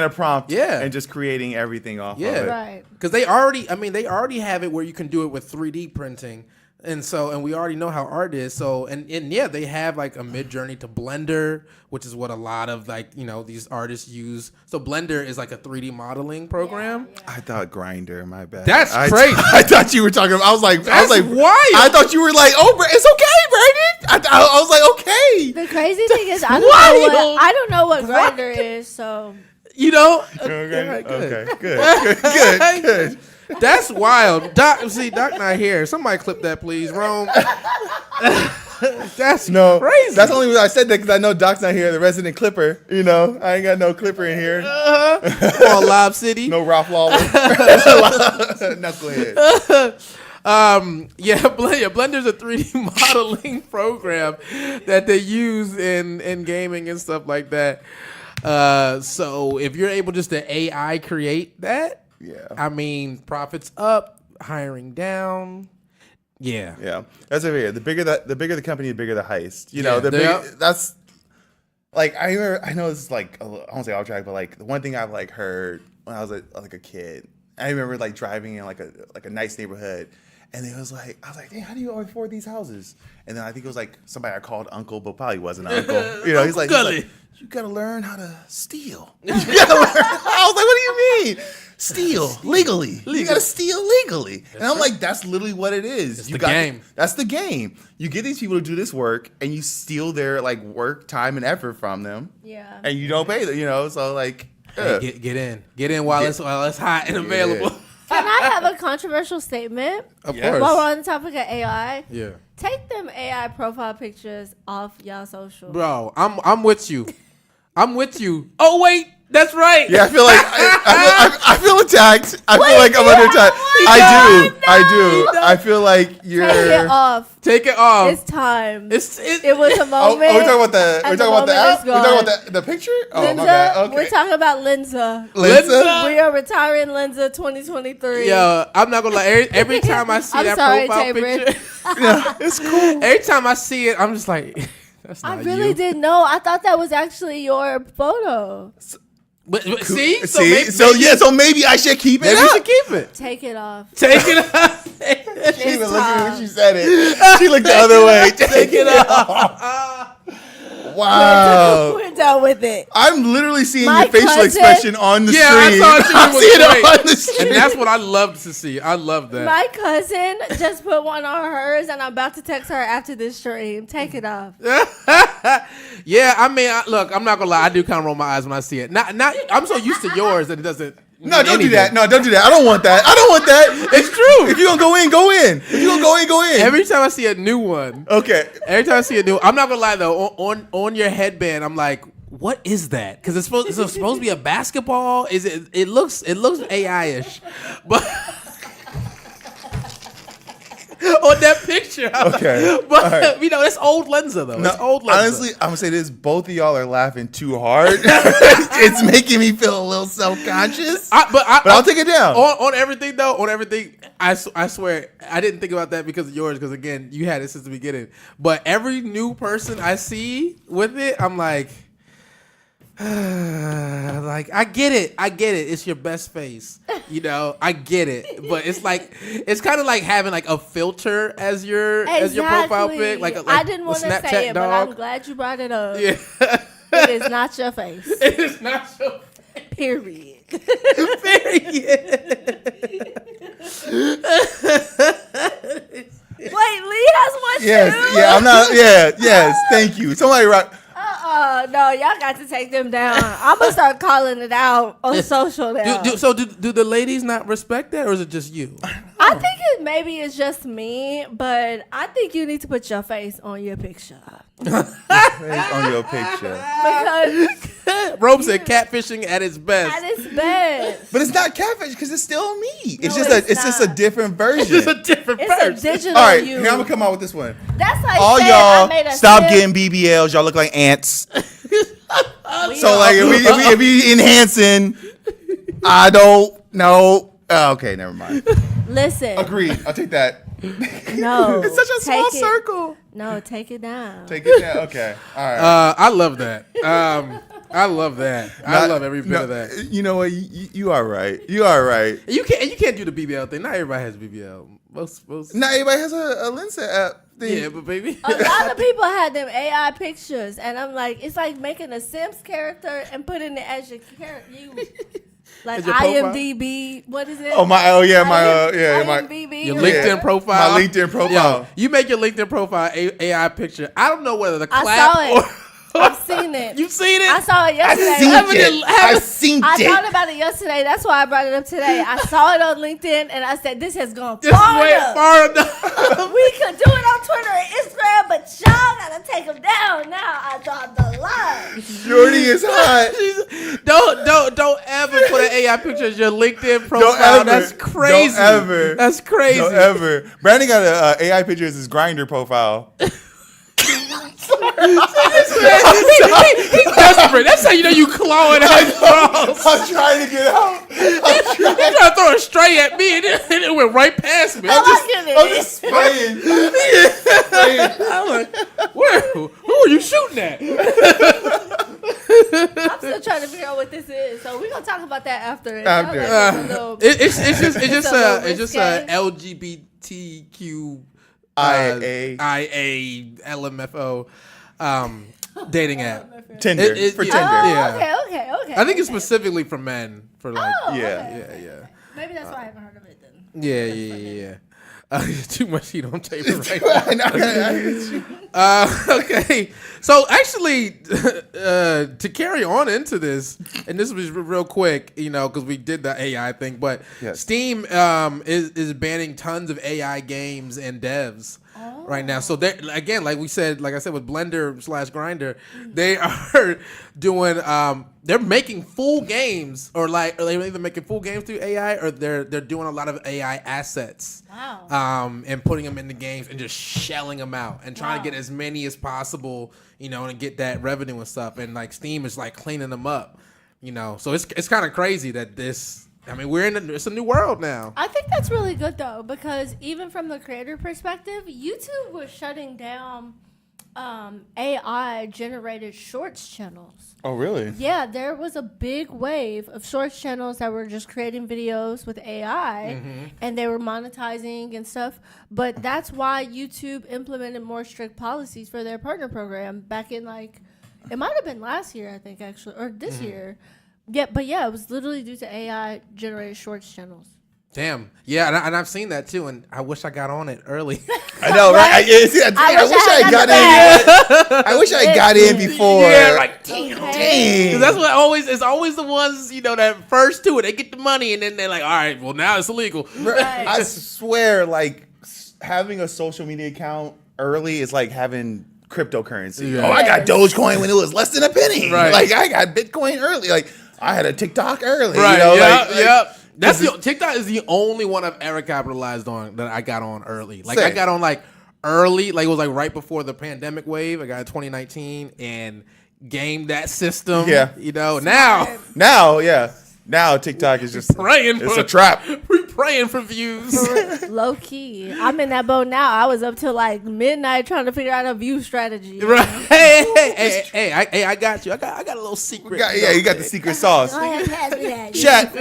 B: a prompt,
C: yeah,
B: and just creating everything off of it,
A: right?
C: Because they already have it where you can do it with 3D printing, and we already know how art is. So and they have a mid-journey to Blender, which is what a lot of these artists use. So Blender is a 3D modeling program.
B: I thought Grinder, my bad.
C: That's crazy.
B: I thought you were talking about, I was like
C: wild.
B: I thought you were it's okay, Brandon. I was like, okay.
A: The crazy thing is I don't know what Grinder is, so
B: Okay, good.
C: That's wild. Doc not here. Somebody clip that, please, Rome. That's crazy.
B: That's only reason I said that because I know Doc's not here, the resident clipper. I ain't got no clipper in here.
C: On Lob City.
B: No Ralph Lawler. Knucklehead.
C: Blender's a 3D modeling program that they use in gaming and stuff like that. So if you're able just to AI create that, I mean, profits up, hiring down. Yeah.
B: That's over here. The bigger the company, the bigger the heist. like I remember, I know this is like I won't say off track, but like the one thing I've like heard when I was like a kid, I remember like driving in like a nice neighborhood, and it was like I was like, "Hey, how do you afford these houses?" And then I think it was like somebody I called uncle, but probably wasn't uncle. You know, he's like, you gotta learn how to steal. You gotta learn. I was like, what do you mean? Steal legally. You gotta steal legally. And I'm like, that's literally what it is.
C: It's the game.
B: That's the game. You get these people to do this work, and you steal their like work, time, and effort from them.
A: Yeah.
B: And you don't pay them. You know, so like,
C: Hey, get in while it's hot and available.
A: Can I have a controversial statement?
C: Of
B: Yes.
C: course.
A: While we're on the topic of AI,
C: Yeah.
A: take them AI profile pictures off y'all social.
C: Bro, I'm with you. I'm with you. Oh wait, that's right.
B: Yeah, I feel like I feel attacked. I feel like I'm under attack. I do. I feel like you're.
A: Take it off.
C: Take it off.
A: It's time.
C: It
A: It was a moment.
B: Oh, we're talking about the.
A: and
B: We're talking about the
A: moment
B: app.
A: is
B: We're talking
A: gone.
B: about the picture. Oh
A: Linza,
B: my bad. Okay.
A: we're talking about Linza.
B: Linza?
A: We are retiring Linza 2023.
C: Yo, I'm not gonna lie. Every time I see
A: I'm
C: that
A: sorry,
C: profile
A: Tabor.
C: picture,
B: Yeah, it's cool.
C: every time I see it, I'm just like, that's not
A: I really
C: you.
A: didn't know. I thought that was actually your photo.
C: But see,
B: So
C: maybe
B: maybe I should keep it
C: maybe we
B: up.
C: should keep it.
A: Take it off.
C: Take it off.
B: She even looked at me when
A: time.
B: she said it. She looked the other way.
C: Take it off.
B: Wow.
A: We're done with it.
B: I'm literally seeing
A: My
B: your facial
A: cousin-
B: expression on the
C: Yeah, I
B: screen.
C: saw it too. It
B: I'm
C: was
B: seeing
C: great.
B: it on the screen.
C: And that's what I love to see. I love that.
A: My cousin just put one on hers, and I'm about to text her after this stream. Take it off.
C: Yeah, I mean, look, I'm not gonna lie. I do kind of roll my eyes when I see it. Not. I'm so used to yours that it doesn't.
B: No, don't do
C: anything.
B: that. No, don't do that. I don't want that.
C: It's true.
B: If you're going to go in, go in. If you're going to go in.
C: Every time I see a new one,
B: Okay.
C: every time I see a new, I'm not gonna lie though. On your headband, I'm like, what is that? Because it's supposed to be a basketball. Is it? It looks AI-ish, but. On that picture,
B: Okay.
C: but
B: All right.
C: you know it's old Lenza though. It's old Lenza.
B: Honestly, I'm gonna say this: both of y'all are laughing too hard. It's making me feel a little self-conscious. But I'll take it down.
C: On everything though. On everything, I swear I didn't think about that because of yours. Because again, you had it since the beginning. But every new person I see with it, I'm like. Like I get it. It's your best face, you know. I get it, but it's like it's kind of like having like a filter as your profile pic. Like
A: I didn't want to
C: Snapchat
A: say it, but
C: dog.
A: I'm glad you brought it up.
C: Yeah,
A: It is not your face.
C: it is not so.
A: Period. Wait, Lee has one too?
B: Yeah, I'm not. Yeah, yes, thank you. Somebody rock.
A: No, y'all got to take them down. I'm gonna start calling it out on social now.
C: Do the ladies not respect that, or is it just you?
A: I think maybe it's just me, but I think you need to put your face on your picture.
B: On your picture.
A: Because
C: Rome said catfishing at its best.
A: at its best.
B: But it's not catfish because it's still me. It's
A: No,
B: just a different version.
C: It's a different
A: It's
C: person.
A: a digital
B: All right,
A: you.
B: here I'm gonna come out with this one.
A: That's like
B: All
A: saying I
B: y'all
A: made a
B: stop
A: sip.
B: getting BBLs. Y'all look like ants.
A: We
B: So
A: are-
B: like if we enhancing, I don't know. Oh, okay, never mind.
A: listen.
B: Agreed. I'll take that.
A: No,
B: It's such a small
A: take it-
B: circle.
A: No, take it down.
B: Take it down. Okay. All right.
C: I love that. I love that. I love every bit of that.
B: You know what? You are right. You are right.
C: You can't do the BBL thing. Not everybody has BBL. Most.
B: Not everybody has a Lensa app thing.
C: Yeah, but baby.
A: A lot of people had them AI pictures, and I'm like, it's like making a Sims character and putting it as your character. Like
C: As your profile?
A: IMDb, what is it?
B: My
A: IMDb.
C: Your
A: or-
C: LinkedIn profile.
B: My LinkedIn profile.
C: Yo, you make your LinkedIn profile AI picture. I don't know whether the
A: I
C: clap
A: saw
C: or
A: it. I've seen it.
C: you've seen it.
A: I saw it yesterday.
B: I seen
A: I
B: it.
A: thought about it yesterday. That's why I brought it up today. I saw it on LinkedIn, and I said, "This has gone
C: This
A: far
C: way
A: enough.
C: far enough.
A: We could do it on Twitter and Instagram, but y'all gotta take them down now. I dropped the line."
B: Shorty is hot.
C: Don't ever put an AI picture as your LinkedIn profile.
B: Don't ever.
C: That's crazy.
B: Don't ever.
C: That's crazy.
B: Don't ever. Brandon got an AI picture as his Grinder profile.
C: He's desperate. That's how you know you clawing at his balls.
B: I'm trying to get out.
C: He tried to throw a stray at me, and it went right past me.
B: I'm just spraying.
C: I'm like, who are you shooting at?
A: I'm still trying to figure out what this is. So we're gonna talk about that after.
C: It's just a LGBTQ IA LMFO dating app.
B: Tinder for Tinder.
A: Okay.
C: I think it's specifically for men. For like,
A: yeah. Maybe that's why I haven't heard of it then.
C: Yeah. Too much heat on table right now. Okay, so actually, to carry on into this, and this was real quick, because we did the AI thing, but Steam is banning tons of AI games and devs right now. So they again, like I said with Blender/Grinder, they are doing they're making full games, or they're either making full games through AI, or they're doing a lot of AI assets.
A: Wow.
C: And putting them in the games and just shelling them out and trying to get as many as possible, and get that revenue and stuff. And like Steam is like cleaning them up, So it's kind of crazy that this. I mean, it's a new world now.
A: I think that's really good though, because even from the creator perspective, YouTube was shutting down AI generated shorts channels.
B: Oh, really?
A: Yeah, there was a big wave of shorts channels that were just creating videos with AI, and they were monetizing and stuff. But that's why YouTube implemented more strict policies for their partner program back in it might have been last year, I think, actually, or this year. Yeah, but it was literally due to AI generated shorts channels.
C: Damn. Yeah, and I've seen that too, and I wish I got on it early.
B: I know, right? I wish I got in before.
C: Yeah, like
B: dang.
C: Because that's what it's always the ones, that first to it. They get the money, and then they're like, all right, well, now it's illegal.
A: Right.
B: I swear, having a social media account early is like having cryptocurrency.
C: Yeah.
B: Oh, I got Dogecoin when it was less than a penny.
C: Right.
B: I got Bitcoin early. I had a TikTok early.
C: Right. Yep. TikTok is the only one I've ever capitalized on that I got on early. I got on early, it was right before the pandemic wave. I got in 2019 and gamed that system.
B: Yeah. Now TikTok is just
C: praying.
B: It's a trap.
C: We praying for views.
A: Low key, I'm in that boat now. I was up till midnight trying to figure out a view strategy.
C: Right. Hey, I got you. I got a little secret.
B: You got the secret sauce. Chat.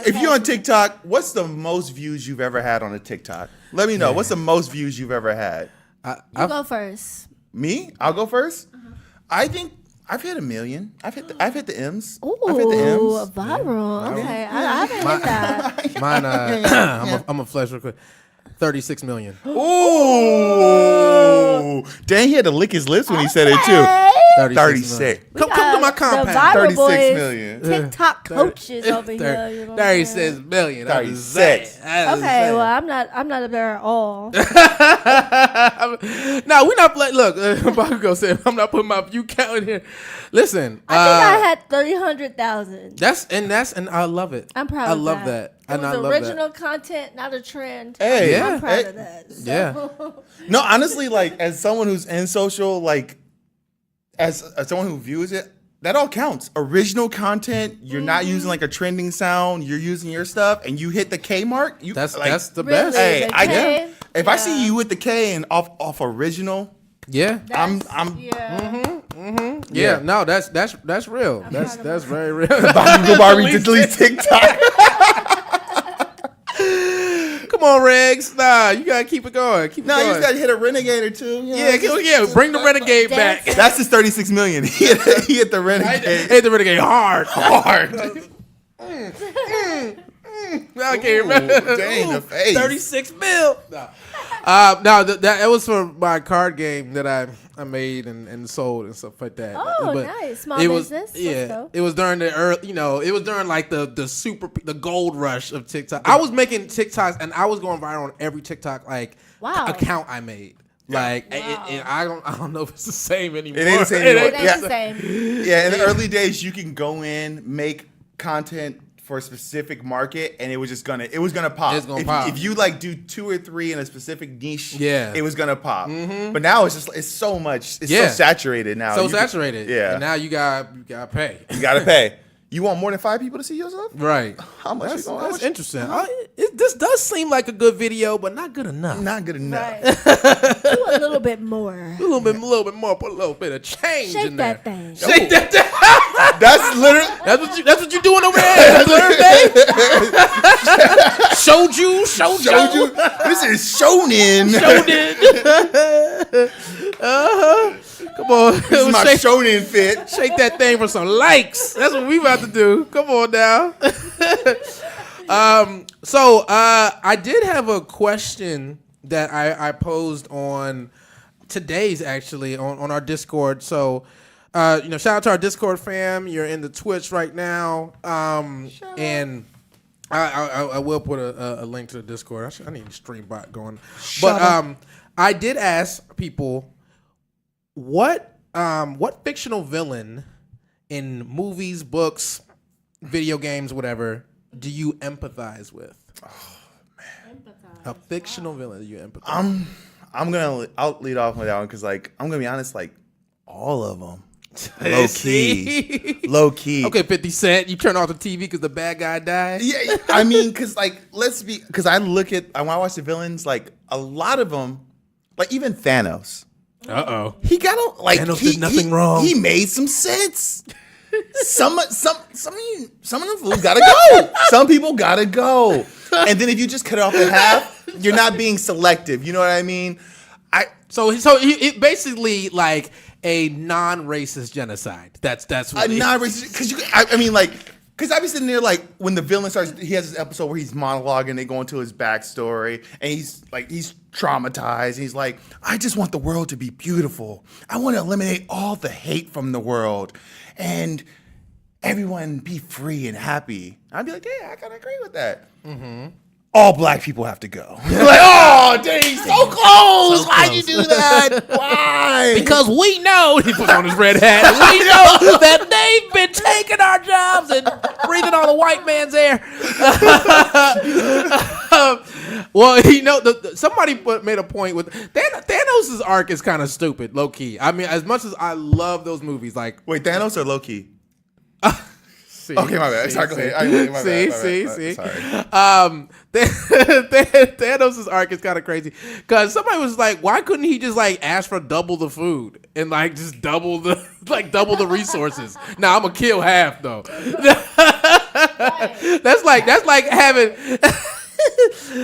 B: If you're on TikTok, what's the most views you've ever had on a TikTok? Let me know. What's the most views you've ever had?
A: You go first.
B: Me? I'll go first. I think I've hit 1 million. I've hit the M's.
A: Ooh,
B: I've hit the M's.
A: Viral. Okay, I haven't hit that.
C: Mine. I'm a flash real quick. 36 million.
B: Ooh. Dang, he had to lick his lips when he said it too. 36.
C: Come to my compound.
B: 36 million.
A: TikTok coaches over here.
C: 36 million.
B: 36.
A: Okay, well, I'm not up there at all.
C: No, we're not. Look, Bakugo said I'm not putting my view count in here. Listen,
A: I think I had 300,000.
C: And I love it.
A: I'm proud.
C: I love that.
A: It was original content, not a trend.
B: Hey,
A: I'm proud of that. So.
C: Yeah.
B: No, honestly, as someone who's in social, as someone who views it, that all counts. Original content. You're not using a trending sound. You're using your stuff, and you hit the K mark.
C: That's the
A: really,
C: best.
B: Hey, if I see you with the K and off original, I'm.
C: Yeah, no, that's real. That's very real.
B: Barbie delete TikTok.
C: Come on, Regs. Nah, you gotta keep it going.
B: You just gotta hit a renegade or two.
C: Bring the renegade back.
B: That's his 36 million. He hit the renegade.
C: Hit the renegade hard.
B: I
C: can't remember.
B: Dang, the face.
C: 36 mil. No, that was for my card game that I made and sold and stuff like that.
A: Oh, nice. Small business.
C: Yeah. It was during the early, it was during the gold rush of TikTok. I was making TikToks and I was going viral on every TikTok account I made. I don't know if it's the same anymore.
B: It ain't the same anymore.
A: It ain't the same.
B: Yeah, in the early days, you can go in, make content for a specific market, and it was gonna pop.
C: It's gonna pop.
B: If you do 2 or 3 in a specific niche, it was gonna pop.
C: Mm-hmm.
B: But now it's so much. It's so saturated now.
C: So saturated.
B: Yeah.
C: And now you gotta pay.
B: You gotta pay. You want more than 5 people to see yourself?
C: Right.
B: How much?
C: That's interesting. This does seem like a good video, but not good enough.
B: Not good enough.
A: Right. Do a little bit more.
C: A little bit more. Put a little bit of change in there.
A: Shake that thing.
C: Shake that thing.
B: That's literally.
C: That's what you doing over there. Showed you.
B: This is shonen.
C: Come on.
B: This is my shonen fit.
C: Shake that thing for some likes. That's what we about to do. Come on now. So I did have a question that I posed on today's actually on our Discord. So shout out to our Discord fam. You're in the Twitch right now. And I will put a link to the Discord. I need a stream bot going. But I did ask people what fictional villain in movies, books, video games, whatever, do you empathize with? Oh man, a fictional villain that you empathize.
B: I'll lead off with that one because I'm gonna be honest, all of them. Low key.
C: Okay, 50 Cent. You turn off the TV because the bad guy died.
B: Yeah, I mean, because because I look at when I watch the villains, a lot of them, even Thanos.
C: He
B: got
C: Thanos did nothing wrong.
B: He made some sense. Some of them fools gotta go. Some people gotta go. And then if you just cut it off in half, you're not being selective. You know what I mean?
C: So it basically a non-racist genocide. That's what
B: a non-racist because I be sitting there when the villain starts. He has this episode where he's monologuing. They go into his backstory, and he's traumatized. He's like, I just want the world to be beautiful. I want to eliminate all the hate from the world, and everyone be free and happy. I'd be like, yeah, I kind of agree with that. Mm-hmm. All black people have to go. Oh, dang, so close. Why'd you do that? Why?
C: Because we know, he puts on his red hat, we know that they've been taking our jobs and breathing on the white man's air. Well, somebody made a point with Thanos' arc is kind of stupid, low key. I mean, as much as I love those movies,
B: wait, Thanos or low key?
C: See,
B: okay, my bad. Sorry, go ahead.
C: See.
B: Sorry.
C: Thanos' arc is kind of crazy because somebody was like, "Why couldn't he just ask for double the food and just double the resources?" Now I'm gonna kill half though. That's like having.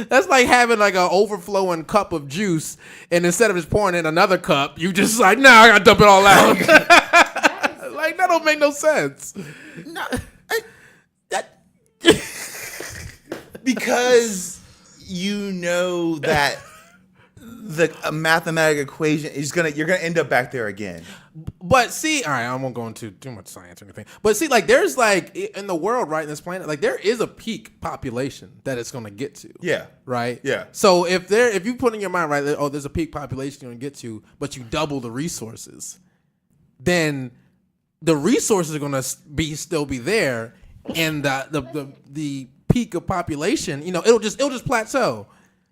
C: That's like having an overflowing cup of juice, and instead of just pouring in another cup, you just I gotta dump it all out. That don't make no sense.
B: No, because you know that the mathematical equation is you're gonna end up back there again.
C: But see, all right, I won't go into too much science or anything. But see, there's in the world, right, in this planet, there is a peak population that it's gonna get to.
B: Yeah.
C: Right.
B: Yeah.
C: So if you put in your mind, right, there's a peak population you're gonna get to, but you double the resources, then the resources are gonna still be there, and the peak of population, it'll just plateau.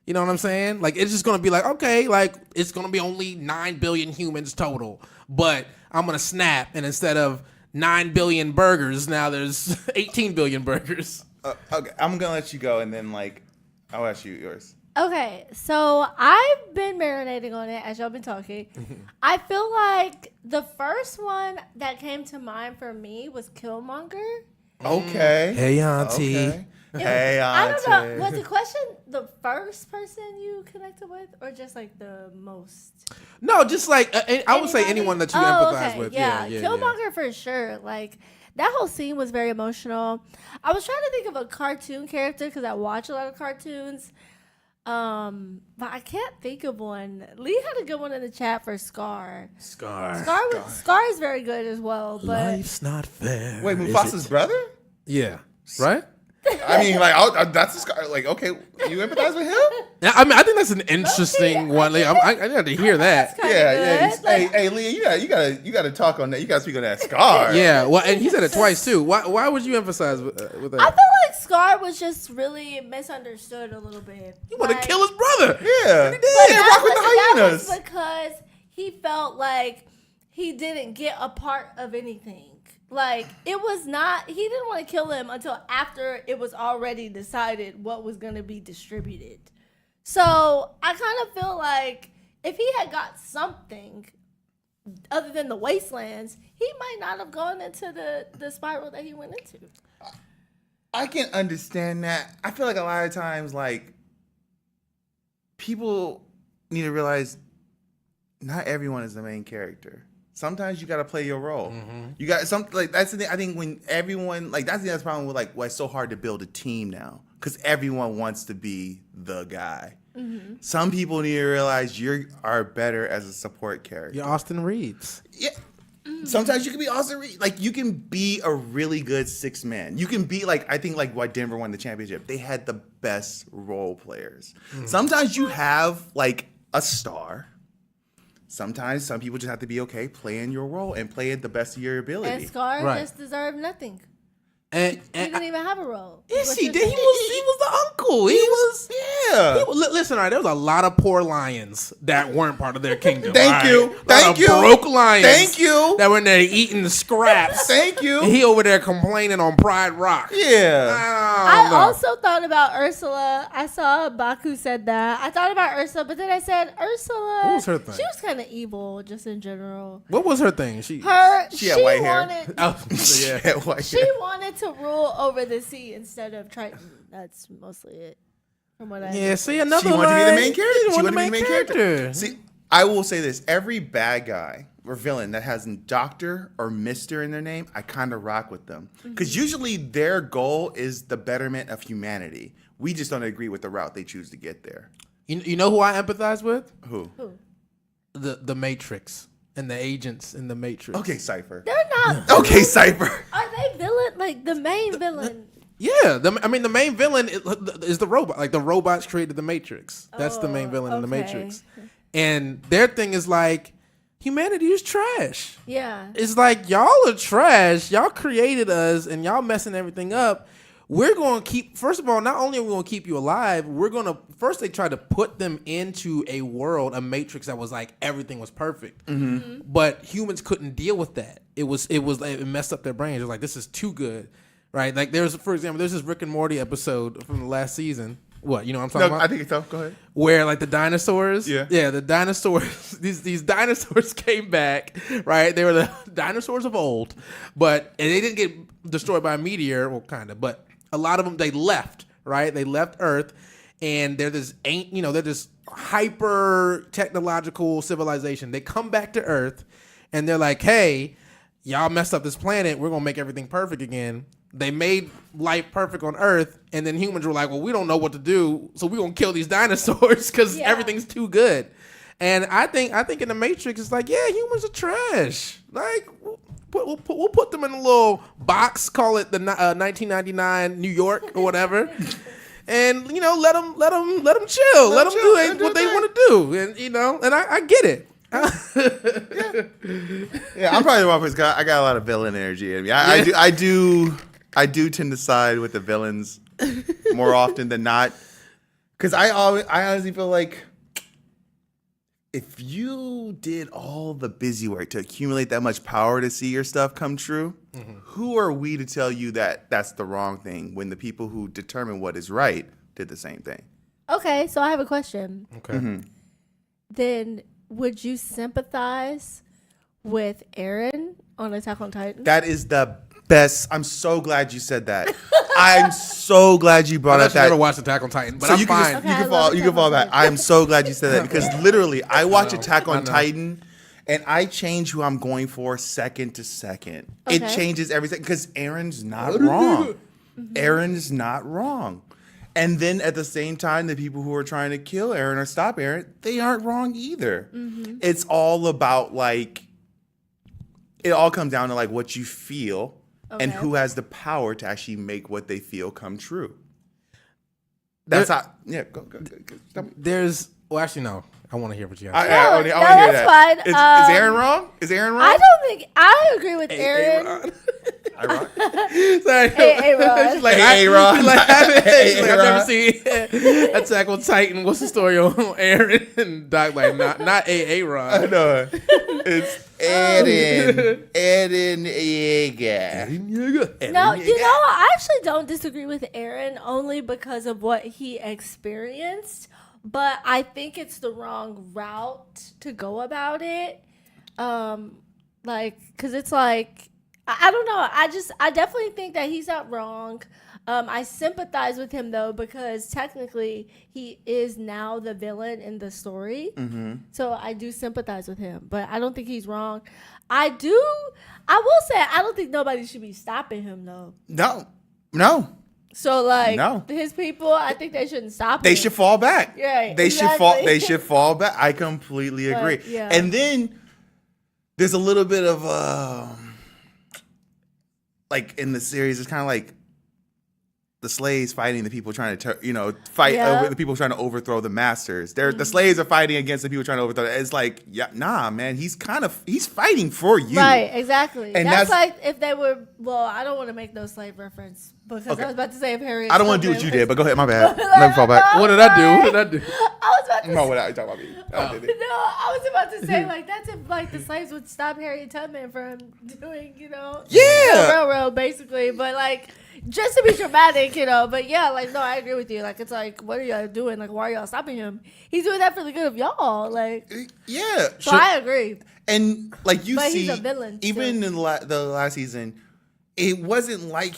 C: You know what I'm saying? It's just gonna be okay, it's gonna be only 9 billion humans total, but I'm gonna snap, and instead of 9 billion burgers, now there's 18 billion burgers.
B: Okay, I'm gonna let you go, and then I'll ask you yours.
A: Okay, so I've been marinating on it as y'all been talking. I feel like the first one that came to mind for me was Killmonger.
B: Okay.
C: Hey, auntie.
B: Okay. Hey, auntie.
A: I don't know. Was the question the first person you connected with, or just the most?
C: No, just I would say anyone that you empathize with.
A: Yeah, Killmonger for sure. That whole scene was very emotional. I was trying to think of a cartoon character because I watch a lot of cartoons. But I can't think of one. Lee had a good one in the chat for Scar. Scar is very good as well. But
C: life's not fair.
B: Wait, Mufasa's brother?
C: Yeah. Right?
B: I mean, that's a Scar. Okay, you empathize with him?
C: I mean, I think that's an interesting one. I got to hear that.
B: Yeah. Hey, Leah, you gotta talk on that. You gotta speak on that Scar.
C: Yeah. Well, and he said it twice too. Why would you emphasize with that?
A: I feel like Scar was just really misunderstood a little bit.
C: You want to kill his brother?
B: Yeah.
C: He did.
B: That
A: was because he felt like he didn't get a part of anything. Like, it was not, he didn't want to kill him until after it was already decided what was going to be distributed. So I kind of feel like if he had got something other than the wastelands, he might not have gone into the spiral that he went into.
B: I can understand that. I feel like a lot of times, like, people need to realize not everyone is the main character. Sometimes you got to play your role. Mm-hmm. You got something like that's the thing. I think when everyone like that's the problem with like why it's so hard to build a team now because everyone wants to be the guy. Mm-hmm. Some people need to realize you are better as a support character.
C: You're Austin Reeves.
B: Yeah. Sometimes you can be Austin Reeves. Like you can be a really good six man. You can be like I think like why Denver won the championship. They had the best role players. Mm-hmm. Sometimes you have like a star. Sometimes some people just have to be okay playing your role and play it the best of your ability.
A: And Scar just deserved nothing.
C: And
A: he didn't even have a role.
C: Yes, he did. He was the uncle. He was listen, all right. There was a lot of poor lions that weren't part of their kingdom.
B: Thank you.
C: Broke lions.
B: Thank you.
C: That were in there eating the scraps.
B: Thank you.
C: And he over there complaining on Pride Rock.
B: Yeah.
A: I also thought about Ursula. I saw Baku said that. I thought about Ursula, but then I said Ursula.
C: What was her thing?
A: She was kind of evil, just in general.
C: What was her thing? She
B: had white hair.
A: She wanted to rule over the sea instead of Triton. That's mostly it. From what I
C: see another.
B: She wanted to be the main character.
C: She wanted to be the main character.
B: See, I will say this: every bad guy or villain that has Doctor or Mister in their name, I kind of rock with them because usually their goal is the betterment of humanity. We just don't agree with the route they choose to get there.
C: You know who I empathize with?
B: Who?
C: The Matrix. And the agents in the Matrix.
B: Okay, Cypher.
A: They're not.
B: Okay, Cypher.
A: Are they villain? Like the main villain?
C: Yeah, the main villain is the robot. Like the robots created the Matrix. That's the main villain in the Matrix. And their thing is like, humanity is trash.
A: Yeah.
C: It's like y'all are trash. Y'all created us, and y'all messing everything up. We're going to keep, first of all, not only are we going to keep you alive, we're going to, first they tried to put them into a world, a matrix that was like everything was perfect. Mm-hmm. But humans couldn't deal with that. It messed up their brains. It was like, this is too good, right? Like for example, there's this Rick and Morty episode from the last season. What, you know what I'm talking about?
B: I think so. Go ahead.
C: Where like the dinosaurs, the dinosaurs, these dinosaurs came back, right? They were the dinosaurs of old, and they didn't get destroyed by a meteor, well, kind of, but a lot of them, they left, right? They left Earth, and they're this hyper technological civilization. They come back to Earth, and they're like, hey, y'all messed up this planet. We're going to make everything perfect again. They made life perfect on Earth, and then humans were like, well, we don't know what to do, so we're going to kill these dinosaurs because everything's too good. And I think in the Matrix, it's like, yeah, humans are trash. Like, we'll put them in a little box, call it the 1999 New York or whatever, and let them chill, let them do what they want to do, and I get it.
B: Yeah, I'm probably the wrong person. I got a lot of villain energy in me. I do tend to side with the villains more often than not, because I honestly feel like, if you did all the busy work to accumulate that much power to see your stuff come true, who are we to tell you that that's the wrong thing when the people who determine what is right did the same thing?
A: Okay, so I have a question.
C: Okay.
B: Mm-hmm.
A: Then would you sympathize with Eren on Attack on Titan?
B: That is the best. I'm so glad you said that. I'm so glad you brought up that.
C: I've never watched Attack on Titan, but
B: so
C: I'm fine.
B: You can fall back. I'm so glad you said that because literally, I watch Attack on Titan, and I change who I'm going for second to second. Okay. It changes everything because Eren's not wrong. Eren's not wrong. And then at the same time, the people who are trying to kill Eren or stop Eren, they aren't wrong either. Mm-hmm. It's all about it all comes down to what you feel. Okay. And who has the power to actually make what they feel come true. That's how. Yeah, go.
C: Actually, no. I want to hear what you have.
A: I want to hear that. That's fine.
B: Is Eren wrong? Is Eren wrong?
A: I don't think I agree with Eren.
B: Aaron.
C: Sorry.
A: Aaron.
C: She's like,
B: Aaron.
C: I've never seen Attack on Titan. What's the story on Aaron? And Doc like, not Aaron.
B: I know. Eren Yeager.
A: No, I actually don't disagree with Eren only because of what he experienced, but I think it's the wrong route to go about it. Because it's like, I don't know. I definitely think that he's not wrong. I sympathize with him though, because technically he is now the villain in the story. Mm-hmm. So I do sympathize with him, but I don't think he's wrong. I will say, I don't think nobody should be stopping him though.
B: No.
A: So his people, I think they shouldn't stop him.
B: They should fall back.
A: Right.
B: They should fall back. I completely agree.
A: Yeah.
B: And then there's a little bit of in the series, it's kind of like the slaves fighting the people trying to fight over the people trying to overthrow the masters. The slaves are fighting against the people trying to overthrow. It's like, nah, man, he's fighting for you.
A: Right, exactly.
B: And
A: that's like if they were. Well, I don't want to make no slave reference because I was about to say if Harry.
B: I don't want to do what you did, but go ahead. My bad. Let me fall back.
C: What did I do?
A: I was about to.
B: No, what are you talking about me?
A: I was about to say that's if the slaves would stop Harriet Tubman from doing the railroad basically, but just to be dramatic, but yeah, no, I agree with you. It's like, what are y'all doing? Why are y'all stopping him? He's doing that for the good of y'all.
B: Yeah.
A: So I agree.
B: And but
A: he's a villain.
B: Even in the last season, it wasn't like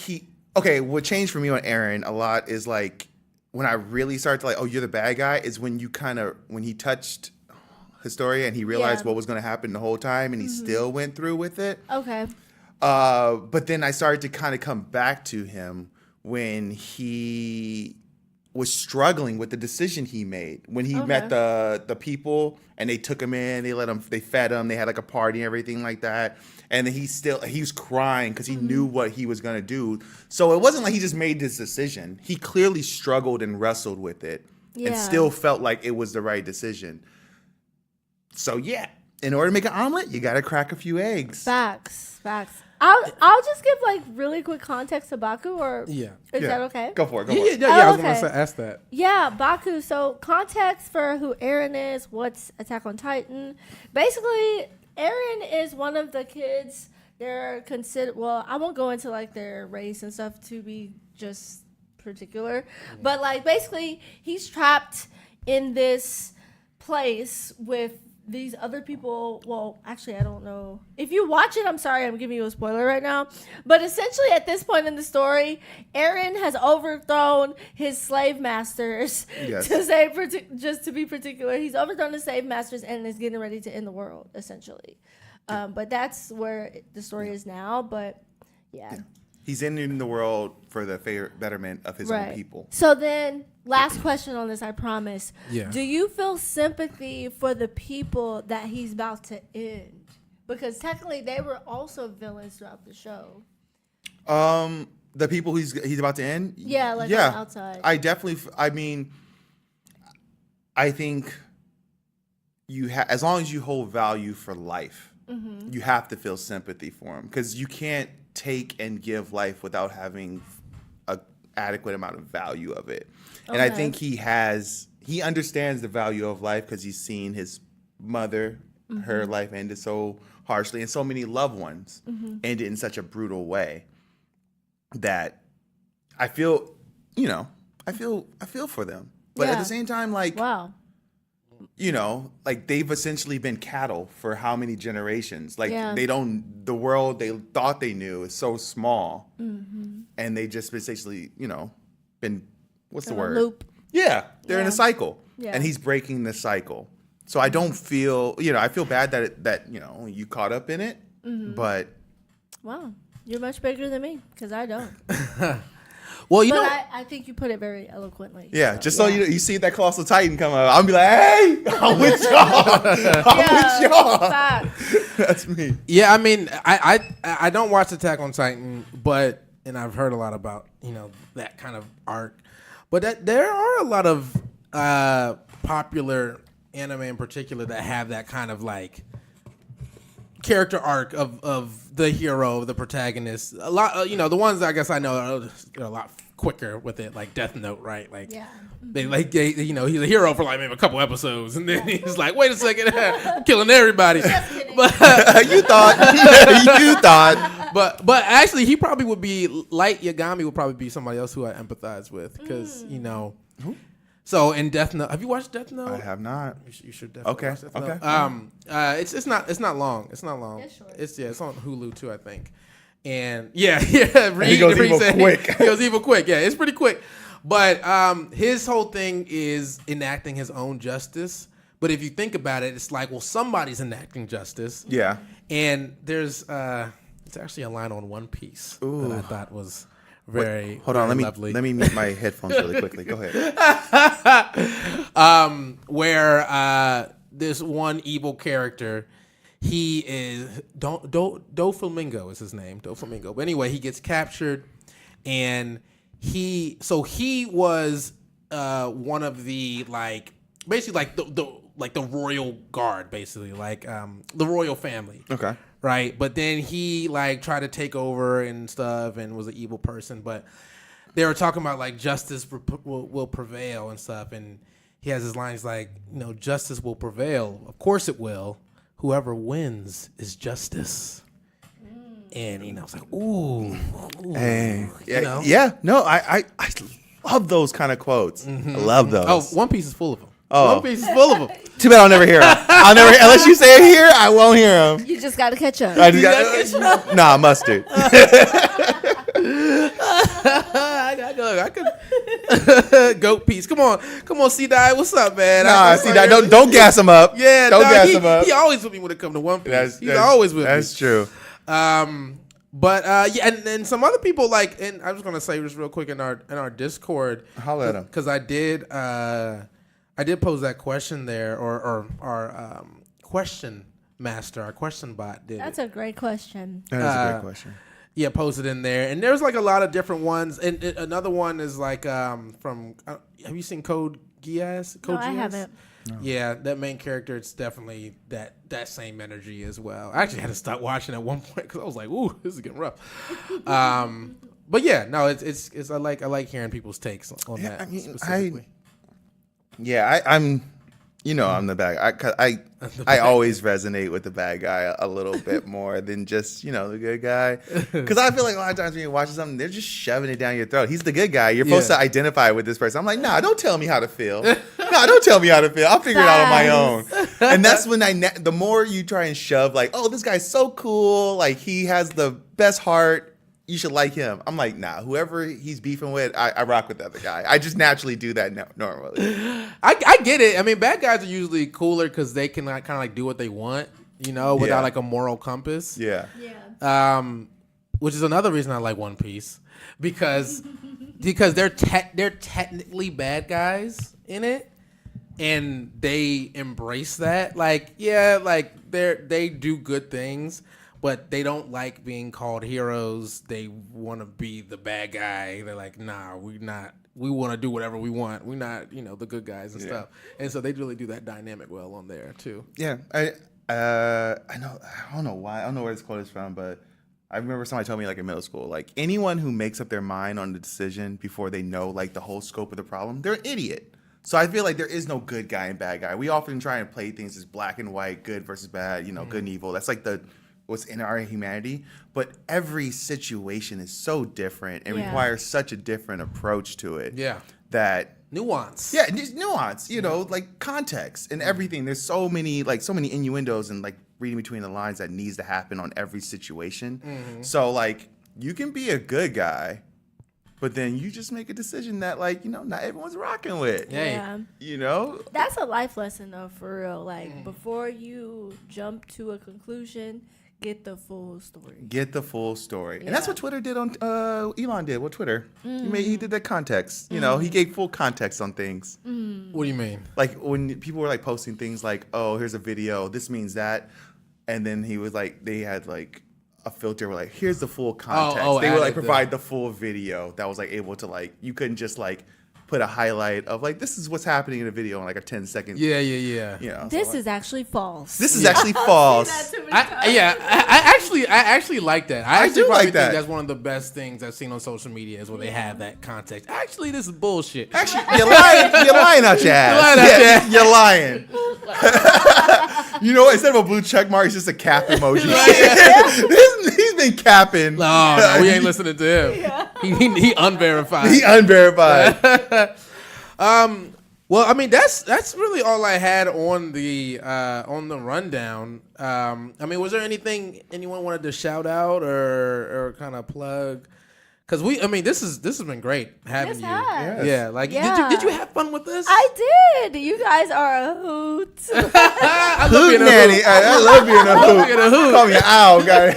B: okay, what changed for me on Eren a lot is when I really started to you're the bad guy is when when he touched Historia and he realized what was going to happen the whole time and he still went through with it.
A: Okay.
B: But then I started to kind of come back to him when he was struggling with the decision he made. When he met the people and they took him in, they fed him, they had a party and everything like that. And then he was crying because he knew what he was going to do. So it wasn't like he just made this decision. He clearly struggled and wrestled with it and still felt like it was the right decision. So yeah, in order to make an omelet, you got to crack a few eggs.
A: Facts. I'll just give really quick context to Baku, or is that okay?
B: Go for it.
C: I was going to ask that.
A: Yeah, Baku. So context for who Eren is, what's Attack on Titan. Basically, Eren is one of the kids. They're considered. Well, I won't go into their race and stuff to be just particular, but basically he's trapped in this place with these other people. Well, actually, I don't know. If you watch it, I'm sorry, I'm giving you a spoiler right now. But essentially, at this point in the story, Eren has overthrown his slave masters.
B: Yes.
A: Just to be particular, he's overthrown his slave masters and is getting ready to end the world, essentially. But that's where the story is now. But yeah.
B: He's ending the world for the betterment of his own people.
A: So then, last question on this, I promise.
C: Yeah.
A: Do you feel sympathy for the people that he's about to end? Because technically, they were also villains throughout the show.
B: The people he's about to end?
A: Yeah, on the outside.
B: I think as long as you hold value for life, you have to feel sympathy for him because you can't take and give life without having an adequate amount of value of it. And I think he understands the value of life because he's seen his mother, her life ended so harshly, and so many loved ones ended in such a brutal way that I feel, I feel for them. But at the same time,
A: wow.
B: They've essentially been cattle for how many generations? The world they thought they knew is so small. And they just essentially, been, what's the word?
A: Loop.
B: Yeah, they're in a cycle.
A: Yeah.
B: And he's breaking the cycle. So I don't feel, I feel bad that you caught up in it, but.
A: Wow, you're much bigger than me because I don't.
C: Well,
A: I think you put it very eloquently.
B: Yeah, so you see that Colossal Titan come up, I'm be like, hey, I'm with y'all. I'm with y'all.
A: Facts.
B: That's me.
C: Yeah, I mean, I don't watch Attack on Titan, and I've heard a lot about that kind of arc, but there are a lot of popular anime in particular that have that kind of character arc of the hero, the protagonist. A lot, the ones I guess I know are a lot quicker with it, like Death Note, right? He's a hero for maybe a couple episodes, and then he's like, wait a second, I'm killing everybody.
B: You thought. You thought.
C: But actually, he probably would be Light Yagami would probably be somebody else who I empathize with because Who? So in Death Note, have you watched Death Note?
B: I have not.
C: You should definitely watch Death Note.
B: Okay.
C: It's not long. It's not long.
A: It's short.
C: It's on Hulu too, I think. And yeah. He
B: goes evil quick.
C: He goes evil quick. Yeah, it's pretty quick. But his whole thing is enacting his own justice. But if you think about it, it's like, well, somebody's enacting justice.
B: Yeah.
C: And there's it's actually a line on One Piece that I thought was very
B: Hold on,
C: lovely.
B: let me mute my headphones really quickly. Go ahead.
C: Where this one evil character, he is Doflamingo is his name, Doflamingo. But anyway, he gets captured, and he was one of the basically the royal guard, basically the royal family.
B: Okay.
C: Right, but then he tried to take over and stuff, and was an evil person. But they were talking about justice will prevail and stuff, and he has his lines justice will prevail. Of course it will. Whoever wins is justice. And I was like, ooh,
B: hey, yeah. No, I love those kind of quotes. I love those.
C: Oh, One Piece is full of them.
B: Oh.
C: One Piece is full of them.
B: Too bad I'll never hear them. Unless you say it here, I won't hear them.
A: You just got to catch up.
B: I just got nah, mustard.
C: I could Goat Piece. Come on, C-Dye. What's up, man?
B: Nah, C-Dye, don't gas him up.
C: Yeah,
B: don't gas him up.
C: He always with me when it comes to One Piece. He's always with me.
B: That's true.
C: But yeah, and some other people and I was gonna say this real quick in our Discord.
B: Holla at him.
C: Because I did pose that question there, or our question master, our question bot did.
A: That's a great question.
B: That is a great question.
C: Yeah, posted in there, and there's a lot of different ones, and another one is from. Have you seen Code Geass?
A: No, I haven't.
C: No. Yeah, that main character, it's definitely that same energy as well. I actually had to stop watching at one point because I was like, "Ooh, this is getting rough." But yeah, no, it's I like hearing people's takes on that.
B: I mean,
C: specifically.
B: I'm I'm the bad guy. I always resonate with the bad guy a little bit more than just the good guy, because I feel like a lot of times when you're watching something, they're just shoving it down your throat. He's the good guy. You're supposed to identify with this person. I'm like, nah, don't tell me how to feel. Nah, don't tell me how to feel. I'll figure it out on my own. And that's when the more you try and shove oh, this guy's so cool, he has the best heart, you should like him. I'm like, nah, whoever he's beefing with, I rock with the other guy. I just naturally do that normally.
C: I get it. I mean, bad guys are usually cooler because they can kind of do what they want, without a moral compass.
B: Yeah.
A: Yeah.
C: Which is another reason I like One Piece because they're technically bad guys in it, and they embrace that. They do good things. But they don't like being called heroes. They want to be the bad guy. They're like, nah, we not. We want to do whatever we want. We're not, the good guys and stuff. And so they really do that dynamic well on there too.
B: Yeah, I know. I don't know why. I don't know where this quote is from, but I remember somebody told me in middle school, anyone who makes up their mind on the decision before they know the whole scope of the problem, they're an idiot. So I feel like there is no good guy and bad guy. We often try and play things as black and white, good versus bad. Good and evil. That's what's in our humanity, but every situation is so different and requires such a different approach to it.
C: Yeah.
B: That
C: nuance.
B: Yeah, just nuance, context and everything. There's so many innuendos and reading between the lines that needs to happen on every situation. Mm-hmm. So you can be a good guy, but then you just make a decision that not everyone's rocking with.
A: Yeah. That's a life lesson though, for real. Before you jump to a conclusion, get the full story.
B: Yeah. And that's what Twitter did on Elon did with Twitter. He did that context. He gave full context on things.
C: What do you mean?
B: When people were posting things oh, here's a video, this means that, and then he was they had a filter where here's the full context. They would provide the full video that was able to you couldn't just put a highlight of this is what's happening in a video in a 10-second.
C: Yeah.
A: This is actually false.
B: This is actually false.
C: I actually like that. I
B: do like that.
C: Think that's one of the best things I've seen on social media is when they have that context. Actually, this is bullshit.
B: Actually, you're lying out your ass. You're lying. You know what? Instead of a blue check mark, it's just a cap emoji. He's been capping.
C: No, we ain't listening to him. Yeah. He unverified.
B: He unverified.
C: Well, I mean that's really all I had on the rundown. I mean, was there anything anyone wanted to shout out or kind of plug? Because this has been great having you.
A: Yes.
C: Yeah, like did you have fun with this?
A: I did. You guys are a hoot.
C: I love being a
B: Nanny.
C: hoot.
B: I love being a hoot. Call me an owl, guy.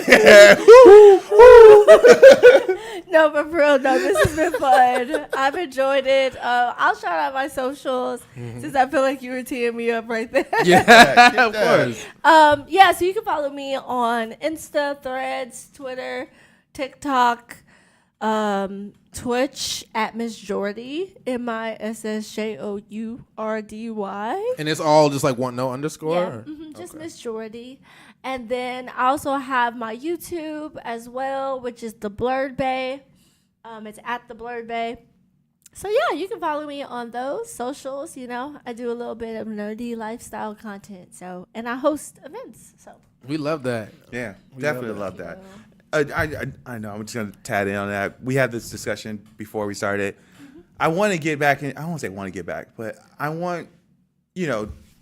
A: No, but for real, no, this has been fun. I've enjoyed it. I'll shout out my socials since I feel like you were teeing me up right there.
C: Yeah, of course.
A: So you can follow me on Insta, Threads, Twitter, TikTok, Twitch at Miss Jordy, MISSJOURDY.
C: And it's all just like no underscore?
A: Yeah, just Miss Jordy. And then I also have my YouTube as well, which is The Blurred Bay. It's at The Blurred Bay. So yeah, you can follow me on those socials. You know, I do a little bit of nerdy lifestyle content. So, and I host events. So
C: we love that.
B: Yeah, definitely love that. I know. I'm just gonna tad in on that. We had this discussion before we started. I want to get back in. I won't say want to get back, but I want,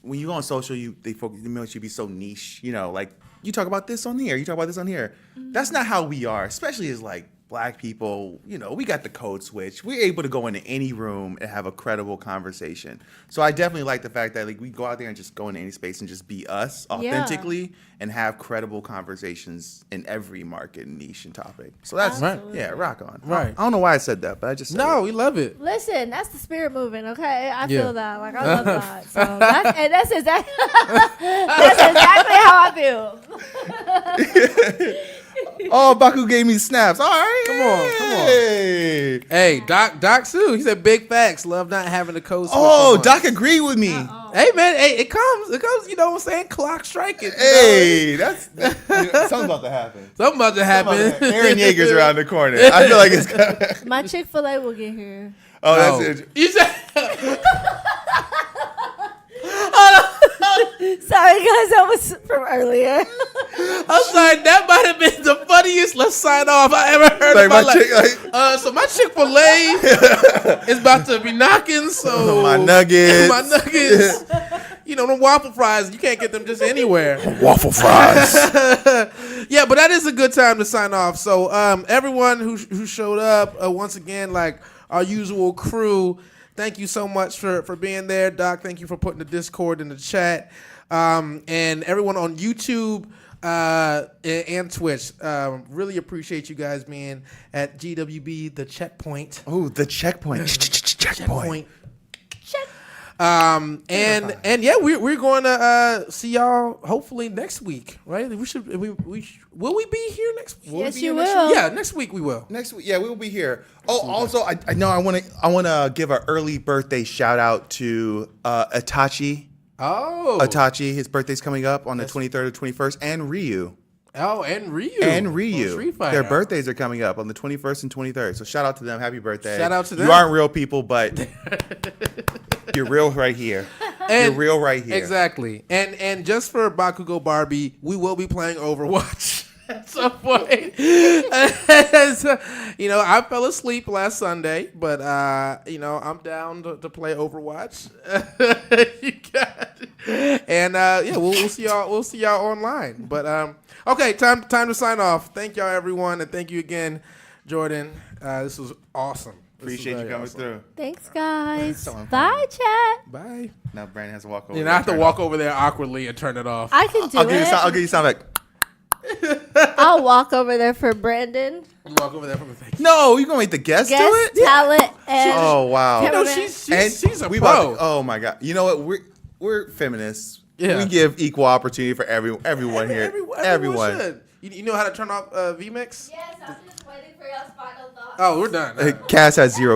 B: when you go on social, they want you to be so niche. Like you talk about this on here, you talk about this on here. That's not how we are, especially as like Black people. We got the code switch. We're able to go into any room and have a credible conversation. So I definitely like the fact that like we go out there and just go into any space and just be us authentically and have credible conversations in every market, niche, and topic. So that's rock on.
C: Right.
B: I don't know why I said that, but I just said it.
C: We love it.
A: listen, that's the spirit moving. Okay, I feel that. Like I love that. So that's exactly how I feel.
B: Oh, Baku gave me snaps. All right.
C: Come on. Hey, Doc Sue, he said big facts. Love not having the code switch.
B: Oh, Doc agreed with me.
C: Hey, man. Hey, it comes, you know what I'm saying? Clock striking.
B: Hey, something's about to happen. Aaron Yeager's around the corner. I feel like it's coming.
A: My Chick-fil-A will get here.
B: Oh, that's it.
C: You said...
A: Sorry, guys, that was from earlier.
C: I'm sorry, that might have been the funniest let's sign off I ever heard in my life. So my Chick-fil-A is about to be knocking, so
B: my nuggets.
C: The waffle fries, you can't get them just anywhere.
B: Waffle fries.
C: Yeah, but that is a good time to sign off. So everyone who showed up, once again, like our usual crew, thank you so much for being there. Doc, thank you for putting the Discord in the chat. And everyone on YouTube and Twitch, really appreciate you guys being at GWB, the checkpoint.
B: Oh, the checkpoint. Checkpoint.
C: And yeah, we're going to see y'all hopefully next week, right? Will we be here next week?
A: Yes, you will.
C: Yeah, next week we will.
B: Next week, yeah, we will be here. Oh, also, I know I want to give an early birthday shout out to Itachi.
C: Oh,
B: Itachi, his birthday's coming up on the 23rd or 21st, and Ryu.
C: Oh, and Ryu.
B: Street Fighter. Their birthdays are coming up on the 21st and 23rd. So shout out to them. Happy birthday.
C: Shout out to them.
B: You aren't real people, but you're real right here. You're real right here.
C: Exactly. And just for Bakugo Barbie, we will be playing Overwatch at some point. I fell asleep last Sunday, but I'm down to play Overwatch. You got it. And we'll see y'all. We'll see y'all online. But okay, time to sign off. Thank y'all, everyone, and thank you again, Jordan. This was awesome.
B: Appreciate you coming through.
A: Thanks, guys. Bye, chat.
C: Bye.
B: Now Brandon has to walk over.
C: I have to walk over there awkwardly and turn it off.
A: I can do it.
B: I'll give you sound like.
A: I'll walk over there for Brandon.
C: You walk over there from the face.
B: No, you gonna make the guest do it?
A: Talent, and
B: oh wow.
C: She's a pro.
B: Oh my god. You know what? We're feminists.
C: Yeah.
B: We give equal opportunity for everyone here. Everyone.
C: Should. You know how to turn off VMix?
A: Yes, I'm just waiting for y'all's final thoughts.
C: Oh, we're done.
B: Cass has 0